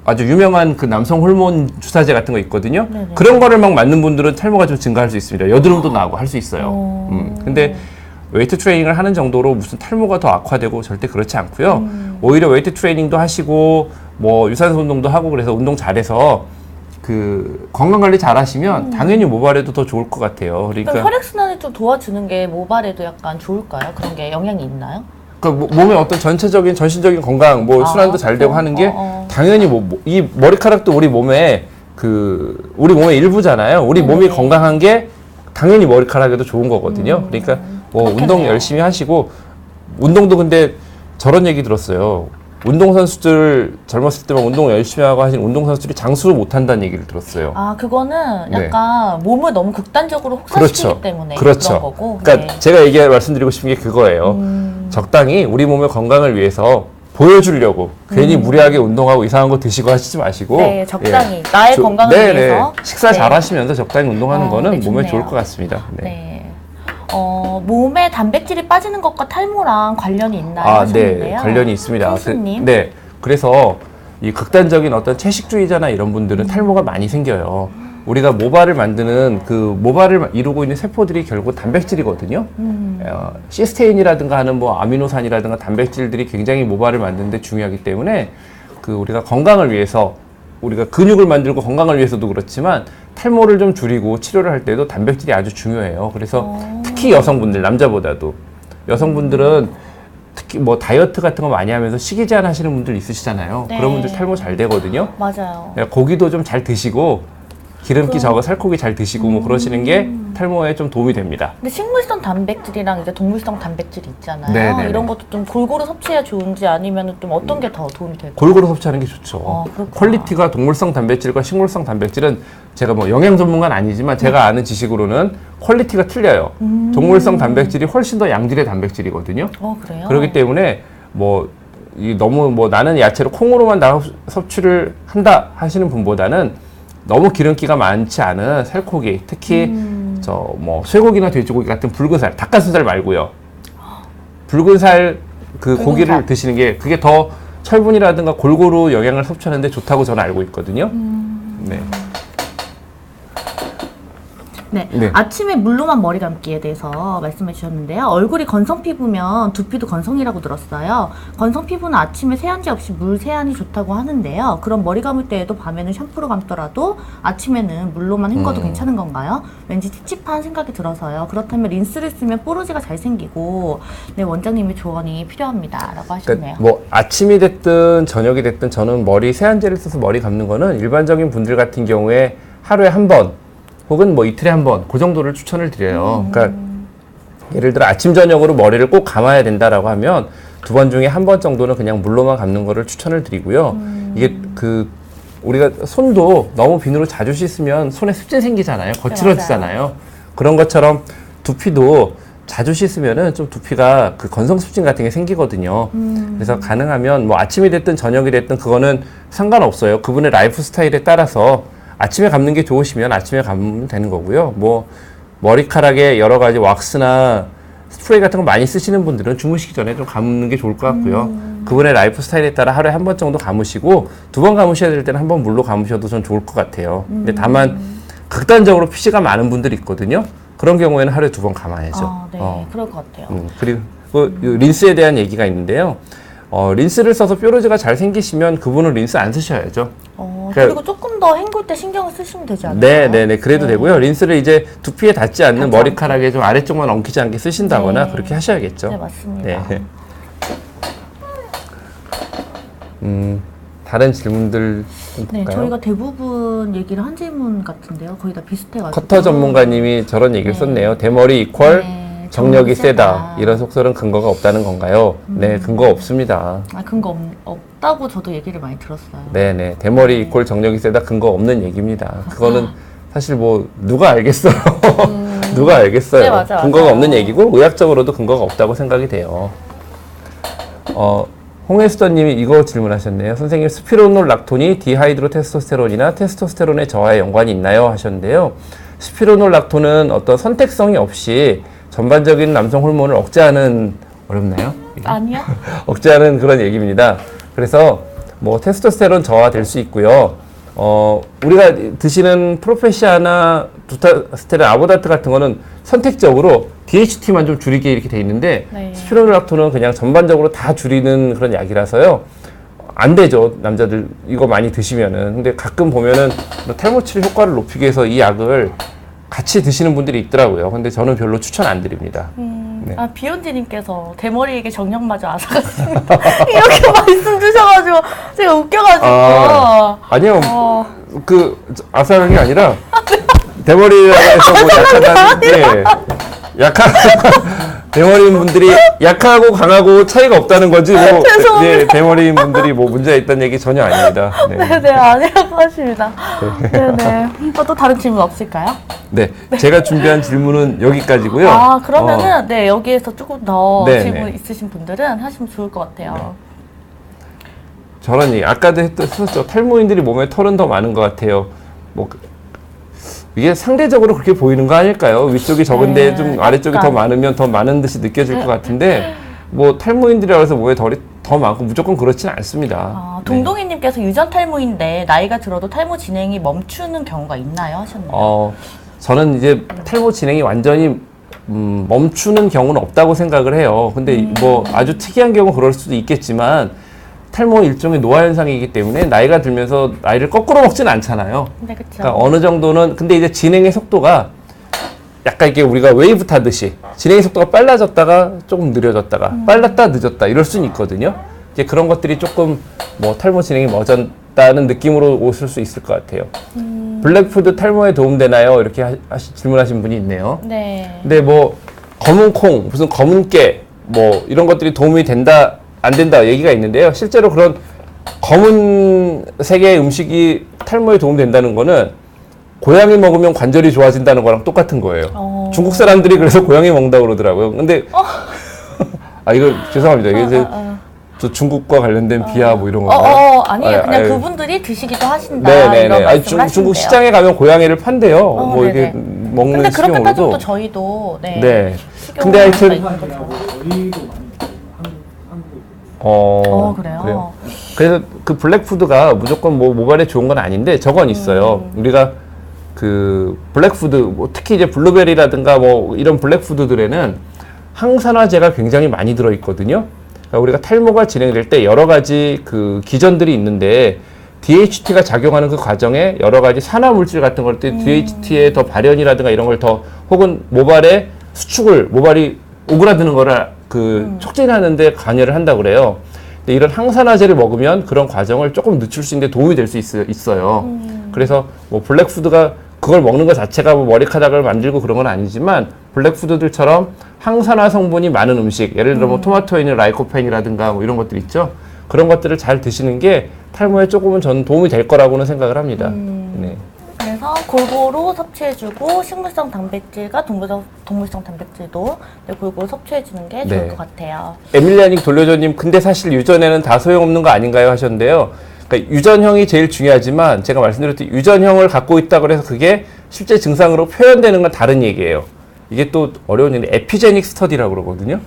아주 유명한 그 남성 호르몬 주사제 같은 거 있거든요. 네네. 그런 거를 막 맞는 분들은 탈모가 좀 증가할 수 있습니다. 여드름도 나고 할 수 있어요. 근데 웨이트 트레이닝을 하는 정도로 무슨 탈모가 더 악화되고 절대 그렇지 않고요. 오히려 웨이트 트레이닝도 하시고 뭐 유산소 운동도 하고 그래서 운동 잘해서 그 건강 관리 잘 하시면 당연히 모발에도 더 좋을 것 같아요. 그럼 그러니까 혈액순환을 좀 도와주는 게 모발에도 약간 좋을까요? 그런 게 영향이 있나요? 그 몸의 어떤 전체적인 전신적인 건강, 뭐 순환도 잘 되고 하는 게 당연히 이 머리카락도 우리 몸의 우리 몸의 일부잖아요. 우리 몸이 네네. 건강한 게 당연히 머리카락에도 좋은 거거든요. 그러니까 뭐 운동 그렇겠네요. 열심히 하시고 운동도 근데 저런 얘기 들었어요. 운동선수들 젊었을 때만 운동 열심히 하고 하신 운동선수들이 장수를 못한다는 얘기를 들었어요. 아, 그거는 네. 약간 몸을 너무 극단적으로 혹사시키기 그렇죠. 때문에 그렇죠. 그런 거고. 그러니까 네. 제가 말씀드리고 싶은 게 그거예요. 적당히 우리 몸의 건강을 위해서 보여주려고 괜히 무리하게 운동하고 이상한 거 드시고 하시지 마시고 네, 적당히 나의 건강을 네네. 위해서. 식사 네. 잘 하시면서 적당히 운동하는 거는 네, 몸에 좋네요. 좋을 것 같습니다. 네. 네. 몸에 단백질이 빠지는 것과 탈모랑 관련이 있나요? 아, 하셨는데요. 네. 관련이 있습니다. 교수님. 네. 그래서 이 극단적인 어떤 채식주의자나 이런 분들은 탈모가 많이 생겨요. 우리가 모발을 만드는 그 모발을 이루고 있는 세포들이 결국 단백질이거든요. 시스테인이라든가 하는 뭐 아미노산이라든가 단백질들이 굉장히 모발을 만드는데 중요하기 때문에 그 우리가 건강을 위해서 우리가 근육을 만들고 건강을 위해서도 그렇지만 탈모를 좀 줄이고 치료를 할 때도 단백질이 아주 중요해요. 그래서 특히 여성분들, 남자보다도 여성분들은 특히 뭐 다이어트 같은 거 많이 하면서 식이 제한 하시는 분들 있으시잖아요. 네. 그런 분들 탈모 잘 되거든요. 맞아요. 고기도 좀 잘 드시고 기름기 적어 살코기 잘 드시고 뭐 그러시는 게 탈모에 좀 도움이 됩니다. 근데 식물성 단백질이랑 이제 동물성 단백질이 있잖아요. 네네네. 이런 것도 좀 골고루 섭취해야 좋은지 아니면 좀 어떤 게 더 도움이 될까요? 골고루 섭취하는 게 좋죠. 그렇구나. 퀄리티가 동물성 단백질과 식물성 단백질은 제가 뭐 영양 전문가는 아니지만 제가 아는 지식으로는 퀄리티가 틀려요. 동물성 단백질이 훨씬 더 양질의 단백질이거든요. 그래요? 그렇기 때문에 뭐 너무 뭐 나는 야채로 콩으로만 다 섭취를 한다 하시는 분보다는 너무 기름기가 많지 않은 살코기, 특히 저 뭐 쇠고기나 돼지고기 같은 붉은 살, 닭가슴살 말고요. 붉은 살 그 고기를 살. 드시는 게 그게 더 철분이라든가 골고루 영양을 섭취하는데 좋다고 저는 알고 있거든요. 네. 네. 네. 아침에 물로만 머리 감기에 대해서 말씀해 주셨는데요. 얼굴이 건성 피부면 두피도 건성이라고 들었어요. 건성 피부는 아침에 세안제 없이 물 세안이 좋다고 하는데요. 그럼 머리 감을 때에도 밤에는 샴푸로 감더라도 아침에는 물로만 헹궈도 괜찮은 건가요? 왠지 찝찝한 생각이 들어서요. 그렇다면 린스를 쓰면 뽀로지가 잘 생기고 네, 원장님의 조언이 필요합니다. 라고 하셨네요. 그러니까 뭐 아침이 됐든 저녁이 됐든 저는 머리 세안제를 써서 머리 감는 거는 일반적인 분들 같은 경우에 하루에 한 번 혹은 뭐 이틀에 한 번 그 정도를 추천을 드려요. 그러니까 예를 들어 아침 저녁으로 머리를 꼭 감아야 된다라고 하면 2번 중에 한 번 정도는 그냥 물로만 감는 거를 추천을 드리고요. 이게 그 우리가 손도 너무 비누로 자주 씻으면 손에 습진 생기잖아요. 거칠어지잖아요. 그런 것처럼 두피도 자주 씻으면은 좀 두피가 그 건성 습진 같은 게 생기거든요. 그래서 가능하면 뭐 아침이 됐든 저녁이 됐든 그거는 상관없어요. 그분의 라이프 스타일에 따라서 아침에 감는 게 좋으시면 아침에 감으면 되는 거고요. 뭐 머리카락에 여러 가지 왁스나 스프레이 같은 거 많이 쓰시는 분들은 주무시기 전에 좀 감는 게 좋을 것 같고요. 그분의 라이프 스타일에 따라 하루에 한 번 정도 감으시고 2번 감으셔야 될 때는 한 번 물로 감으셔도 전 좋을 것 같아요. 근데 다만 극단적으로 피지가 많은 분들이 있거든요. 그런 경우에는 하루에 2번 감아야죠. 네, 그럴 것 같아요. 그리고 린스에 대한 얘기가 있는데요. 린스를 써서 뾰루지가 잘 생기시면 그분은 린스 안 쓰셔야죠. 그리고 조금 더 헹굴 때 신경을 쓰시면 되지 않나요? 네네네. 그래도 되고요. 린스를 이제 두피에 닿지 않는 머리카락에 좀 아래쪽만 엉키지 않게 쓰신다거나 네. 그렇게 하셔야겠죠. 네, 맞습니다. 네. 다른 질문들 좀 네, 볼까요? 저희가 대부분 얘기를 한 질문 같은데요. 거의 다 비슷해가지고. 커터 전문가님이 저런 얘기를 네. 썼네요. 대머리 이퀄 네, 정력이 세다. 이런 속설은 근거가 없다는 건가요? 네, 근거 없습니다. 근거 없다고 저도 얘기를 많이 들었어요. 네네. 대머리 이퀄 정력이 세다 근거 없는 얘기입니다. 그거는 사실 뭐 누가 알겠어요. 누가 알겠어요. 네, 맞아, 근거가 맞아요. 없는 얘기고 의학적으로도 근거가 없다고 생각이 돼요. 홍혜수더님이 이거 질문하셨네요. 선생님, 스피로놀락톤이 디하이드로테스토스테론이나 테스토스테론의 저하에 연관이 있나요? 하셨는데요. 스피로놀락톤은 어떤 선택성이 없이 전반적인 남성 호르몬을 억제하는 어렵나요? 아니요. 억제하는 그런 얘기입니다. 그래서 뭐 테스토스테론 저하될 수 있고요. 우리가 드시는 프로페시아나 두타스테론, 아보다트 같은 거는 선택적으로 DHT만 좀 줄이게 이렇게 돼 있는데 네. 스피로놀락톤은 그냥 전반적으로 다 줄이는 그런 약이라서요. 안 되죠. 남자들 이거 많이 드시면은. 근데 가끔 보면은 탈모 치료 효과를 높이기 위해서 이 약을 같이 드시는 분들이 있더라고요. 근데 저는 별로 추천 안 드립니다. 네. 비욘디님께서 대머리에게 정력마저 앗아갔습니다. 이렇게 말씀 주셔가지고 제가 웃겨가지고. 아니요. 그 아사는 게 아니라 대머리에서 뭐 약하다는 게 약한 대머리인 분들이 약하고 강하고 차이가 없다는 거지 뭐 네, 대머리인 분들이 뭐 문제가 있다는 얘기 전혀 아닙니다. 네. 네네, 아니라고 하십니다. 네네. 또 다른 질문 없을까요? 네, 제가 준비한 질문은 여기까지고요. 아, 그러면은, 네, 여기에서 조금 더 네네. 질문 있으신 분들은 하시면 좋을 것 같아요. 저런 얘기 아까도 했었죠. 탈모인들이 몸에 털은 더 많은 것 같아요. 뭐 이게 상대적으로 그렇게 보이는 거 아닐까요? 위쪽이 적은데 네, 좀 아래쪽이 약간. 더 많으면 더 많은 듯이 느껴질 것 같은데 뭐 탈모인들이라고 해서 몸에 털이 더 많고 무조건 그렇지는 않습니다. 아, 동동이님께서 유전 탈모인데 나이가 들어도 탈모 진행이 멈추는 경우가 있나요? 하셨나요? 저는 이제 탈모 진행이 완전히 멈추는 경우는 없다고 생각을 해요. 근데 뭐 아주 특이한 경우 그럴 수도 있겠지만 탈모 일종의 노화 현상이기 때문에 나이가 들면서 나이를 거꾸로 먹지는 않잖아요. 네, 그쵸. 그러니까 어느 정도는 근데 이제 진행의 속도가 약간 이게 우리가 웨이브 타듯이 진행의 속도가 빨라졌다가 조금 느려졌다가 빨랐다 늦었다 이럴 수는 있거든요. 이제 그런 것들이 조금 뭐 탈모 진행이 멎었다는 느낌으로 오실 수 있을 것 같아요. 블랙푸드 탈모에 도움되나요? 이렇게 질문하신 분이 있네요. 네. 근데 뭐 검은 콩, 무슨 검은 깨, 뭐 이런 것들이 도움이 된다, 안 된다 얘기가 있는데요. 실제로 그런 검은색의 음식이 탈모에 도움된다는 거는 고양이 먹으면 관절이 좋아진다는 거랑 똑같은 거예요. 중국 사람들이 그래서 고양이 먹는다고 그러더라고요. 근데 아 이거 죄송합니다. 이게 이제 저 중국과 관련된 비하 뭐 이런 거. 아니에요. 그냥 아유. 그분들이 드시기도 하신다. 네네네. 이런 아니, 말씀을 하시면 중국 돼요. 시장에 가면 고양이를 판대요. 뭐 이렇게 네네. 먹는 근데 그렇게 따지면 식용으로도. 또 저희도 네. 네. 식용으로 근데 하여튼 있는 거죠. 한국이라고 어리도 많이 있어요. 한국. 그래요? 그래서 그 블랙푸드가 무조건 뭐 모발에 좋은 건 아닌데 저건 있어요. 우리가 그 블랙푸드, 뭐 특히 이제 블루베리라든가 뭐 이런 블랙푸드들에는 항산화제가 굉장히 많이 들어있거든요. 그러니까 우리가 탈모가 진행될 때 여러 가지 그 기전들이 있는데 DHT가 작용하는 그 과정에 여러 가지 산화 물질 같은 걸 때 DHT의 더 발현이라든가 이런 걸 더 혹은 모발의 수축을 모발이 오그라드는 거를 그 촉진하는데 관여를 한다고 그래요. 근데 이런 항산화제를 먹으면 그런 과정을 조금 늦출 수 있는데 도움이 될 수 있어요. 그래서 뭐 블랙푸드가 그걸 먹는 것 자체가 뭐 머리카락을 만들고 그런 건 아니지만 블랙푸드들처럼 항산화 성분이 많은 음식, 예를 들어 뭐 토마토에 있는 라이코펜이라든가 뭐 이런 것들 있죠. 그런 것들을 잘 드시는 게 탈모에 조금은 저는 도움이 될 거라고는 생각을 합니다. 네. 그래서 골고루 섭취해주고 식물성 단백질과 동물성 단백질도 네, 골고루 섭취해주는 게 좋을 네. 것 같아요. 에밀리아님 돌려줘님 근데 사실 유전에는 다 소용없는 거 아닌가요 하셨는데요. 그러니까 유전형이 제일 중요하지만 제가 말씀드렸듯이 유전형을 갖고 있다고 해서 그게 실제 증상으로 표현되는 건 다른 얘기예요. 이게 또 어려운 일인데 에피제닉 스터디라고 그러거든요.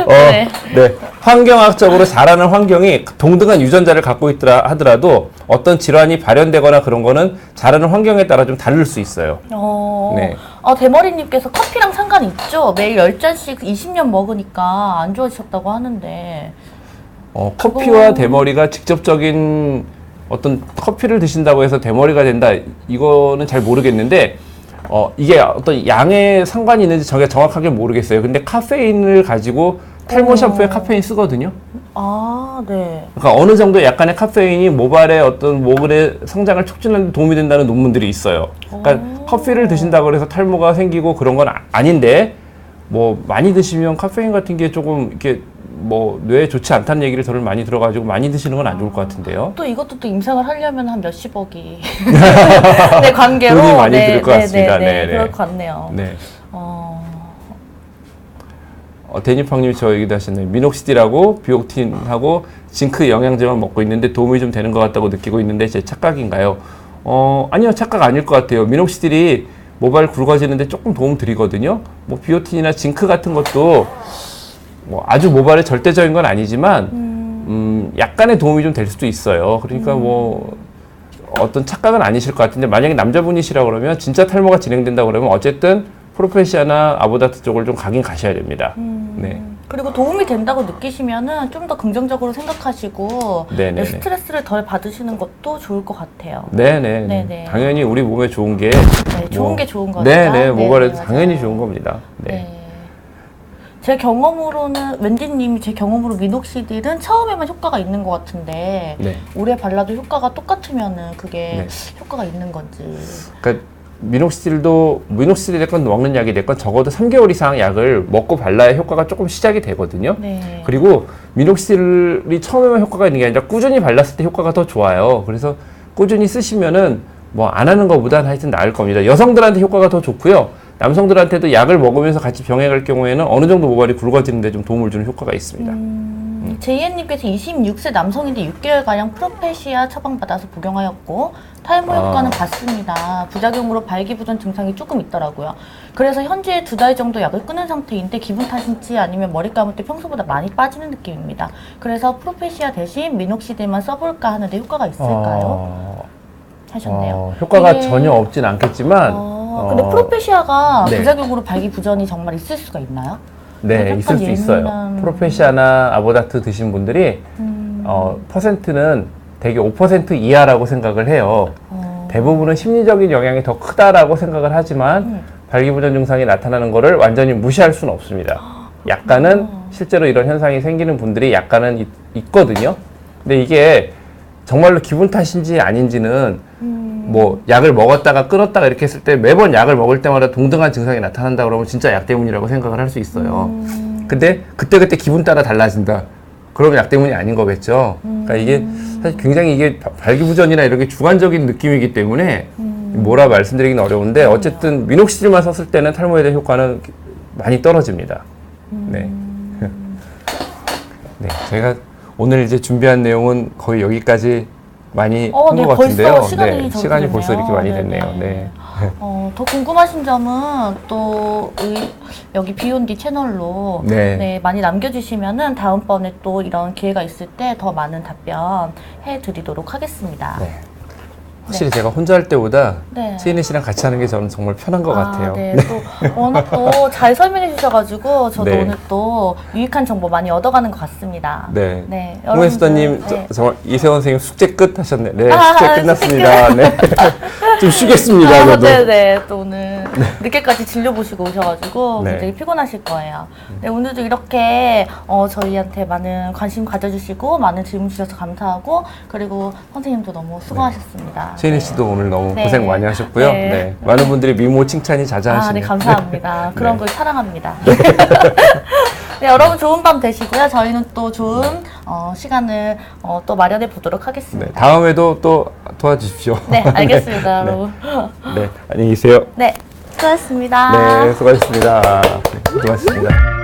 네. 환경학적으로 자라는 환경이 동등한 유전자를 갖고 있더라 하더라도 어떤 질환이 발현되거나 그런 거는 자라는 환경에 따라 좀 다를 수 있어요. 네. 대머리님께서 커피랑 상관이 있죠? 매일 10잔씩 20년 먹으니까 안 좋아지셨다고 하는데. 커피와 대머리가 직접적인 어떤 커피를 드신다고 해서 대머리가 된다 이거는 잘 모르겠는데 이게 어떤 양에 상관이 있는지 제가 정확하게 모르겠어요. 근데 카페인을 가지고 탈모 샴푸에 카페인 쓰거든요. 아, 네. 그러니까 어느 정도 약간의 카페인이 모발의 어떤 모발의 성장을 촉진하는 데 도움이 된다는 논문들이 있어요. 그러니까 커피를 드신다고 해서 탈모가 생기고 그런 건 아닌데 뭐 많이 드시면 카페인 같은 게 조금 이렇게 뭐 뇌에 좋지 않다는 얘기를 저를 많이 들어가지고 많이 드시는 건 안 좋을 것 같은데요. 또 이것도 또 임상을 하려면 한 몇십억이 네, 관계로 돈이 많이 들 것 같습니다. 네, 그럴 것 같네요. 네. 데니팡님이 저 얘기도 하셨네요. 미녹시딜하고 비옥틴하고 징크 영양제만 먹고 있는데 도움이 좀 되는 것 같다고 느끼고 있는데 제 착각인가요? 아니요, 착각 아닐 것 같아요. 미녹시딜이 모발 굵어지는데 조금 도움 드리거든요. 뭐 비오틴이나 징크 같은 것도 뭐 아주 모발에 절대적인 건 아니지만 약간의 도움이 좀 될 수도 있어요. 그러니까 뭐 어떤 착각은 아니실 것 같은데 만약에 남자분이시라 그러면 진짜 탈모가 진행된다 그러면 어쨌든 프로페시아나 아보다트 쪽을 좀 가긴 가셔야 됩니다. 네. 그리고 도움이 된다고 느끼시면은 좀 더 긍정적으로 생각하시고 네네네. 스트레스를 덜 받으시는 것도 좋을 것 같아요. 네네. 네네. 당연히 우리 몸에 좋은 게 네, 좋은 게 좋은 거니까. 네네. 모발에 맞아요. 당연히 좋은 겁니다. 네. 네. 제 경험으로는 웬디님이 제 경험으로 미녹시딜은 처음에만 효과가 있는 것 같은데 네. 오래 발라도 효과가 똑같으면은 그게 네. 효과가 있는 건지. 그러니까 미녹시딜이 됐건 먹는 약이 됐건 적어도 3개월 이상 약을 먹고 발라야 효과가 조금 시작이 되거든요. 네. 그리고 미녹시딜이 처음에만 효과가 있는 게 아니라 꾸준히 발랐을 때 효과가 더 좋아요. 그래서 꾸준히 쓰시면은 뭐 안 하는 것보다는 하여튼 나을 겁니다. 여성들한테 효과가 더 좋고요. 남성들한테도 약을 먹으면서 같이 병행할 경우에는 어느 정도 모발이 굵어지는 데 좀 도움을 주는 효과가 있습니다. 제이엔님께서 26세 남성인데 6개월가량 프로페시아 처방받아서 복용하였고 탈모 효과는 봤습니다. 부작용으로 발기부전 증상이 조금 있더라고요. 그래서 현재 2달 정도 약을 끊은 상태인데 기분 탓인지 아니면 머리 감을 때 평소보다 많이 빠지는 느낌입니다. 그래서 프로페시아 대신 미녹시딜만 써볼까 하는데 효과가 있을까요? 하셨네요. 효과가 이게- 전혀 없진 않겠지만 근데 프로페시아가 네. 부작용으로 발기부전이 정말 있을 수가 있나요? 네, 약간 있을 수 있어요. 예민한- 프로페시아나 아보다트 드신 분들이 퍼센트는 대개 5% 이하라고 생각을 해요. 대부분은 심리적인 영향이 더 크다라고 생각을 하지만 발기부전 증상이 나타나는 거를 완전히 무시할 수는 없습니다. 약간은 실제로 이런 현상이 생기는 분들이 약간은 있거든요. 근데 이게 정말로 기분 탓인지 아닌지는 뭐 약을 먹었다가 끊었다가 이렇게 했을 때 매번 약을 먹을 때마다 동등한 증상이 나타난다 그러면 진짜 약 때문이라고 생각을 할 수 있어요. 근데 그때그때 기분 따라 달라진다. 그러면 약 때문이 아닌 거겠죠. 그러니까 이게 사실 굉장히 이게 발기부전이나 이런 게 주관적인 느낌이기 때문에 뭐라 말씀드리기는 어려운데 어쨌든 미녹시딜만 썼을 때는 탈모에 대한 효과는 많이 떨어집니다. 네. 네, 제가 오늘 이제 준비한 내용은 거의 여기까지 많이 한 네, 것 같은데요. 벌써 시간이 네, 저렇게 시간이 벌써 됐네요. 이렇게 많이 네네. 됐네요. 네. 더 궁금하신 점은 또 여기 비욘디 채널로 네. 네, 많이 남겨주시면은 다음번에 또 이런 기회가 있을 때 더 많은 답변 해드리도록 하겠습니다. 네. 확실히 제가 혼자 할 때보다 네. 세인혜 씨랑 같이 하는 게 저는 정말 편한 것 같아요. 네, 또 워낙 또 잘 설명해 주셔가지고 저도 네. 오늘 또 유익한 정보 많이 얻어가는 것 같습니다. 네. 네, 홍혜 수다님, 네. 정말 이세원 선생님 숙제 끝 하셨네. 네, 아, 숙제 숙제 끝났습니다. 네. 좀 쉬겠습니다, 저도. 네네. 또 오늘 늦게까지 진료보시고 오셔가지고 네. 굉장히 피곤하실 거예요. 네, 오늘도 이렇게 저희한테 많은 관심 가져주시고 많은 질문 주셔서 감사하고 그리고 선생님도 너무 수고하셨습니다. 세인혜 씨도 오늘 너무 네. 고생 많이 하셨고요. 네. 네. 많은 분들이 미모 칭찬이 자자하시네요. 네, 감사합니다. 그런 네. 걸 사랑합니다. 네, 여러분 좋은 밤 되시고요. 저희는 또 좋은 시간을 또 마련해 보도록 네, 하겠습니다. 다음에도 또 도와주십시오. 네, 알겠습니다, 여러분. 네, 안녕히 계세요. 네, 수고하셨습니다. 네, 수고하셨습니다. 네, 수고하셨습니다.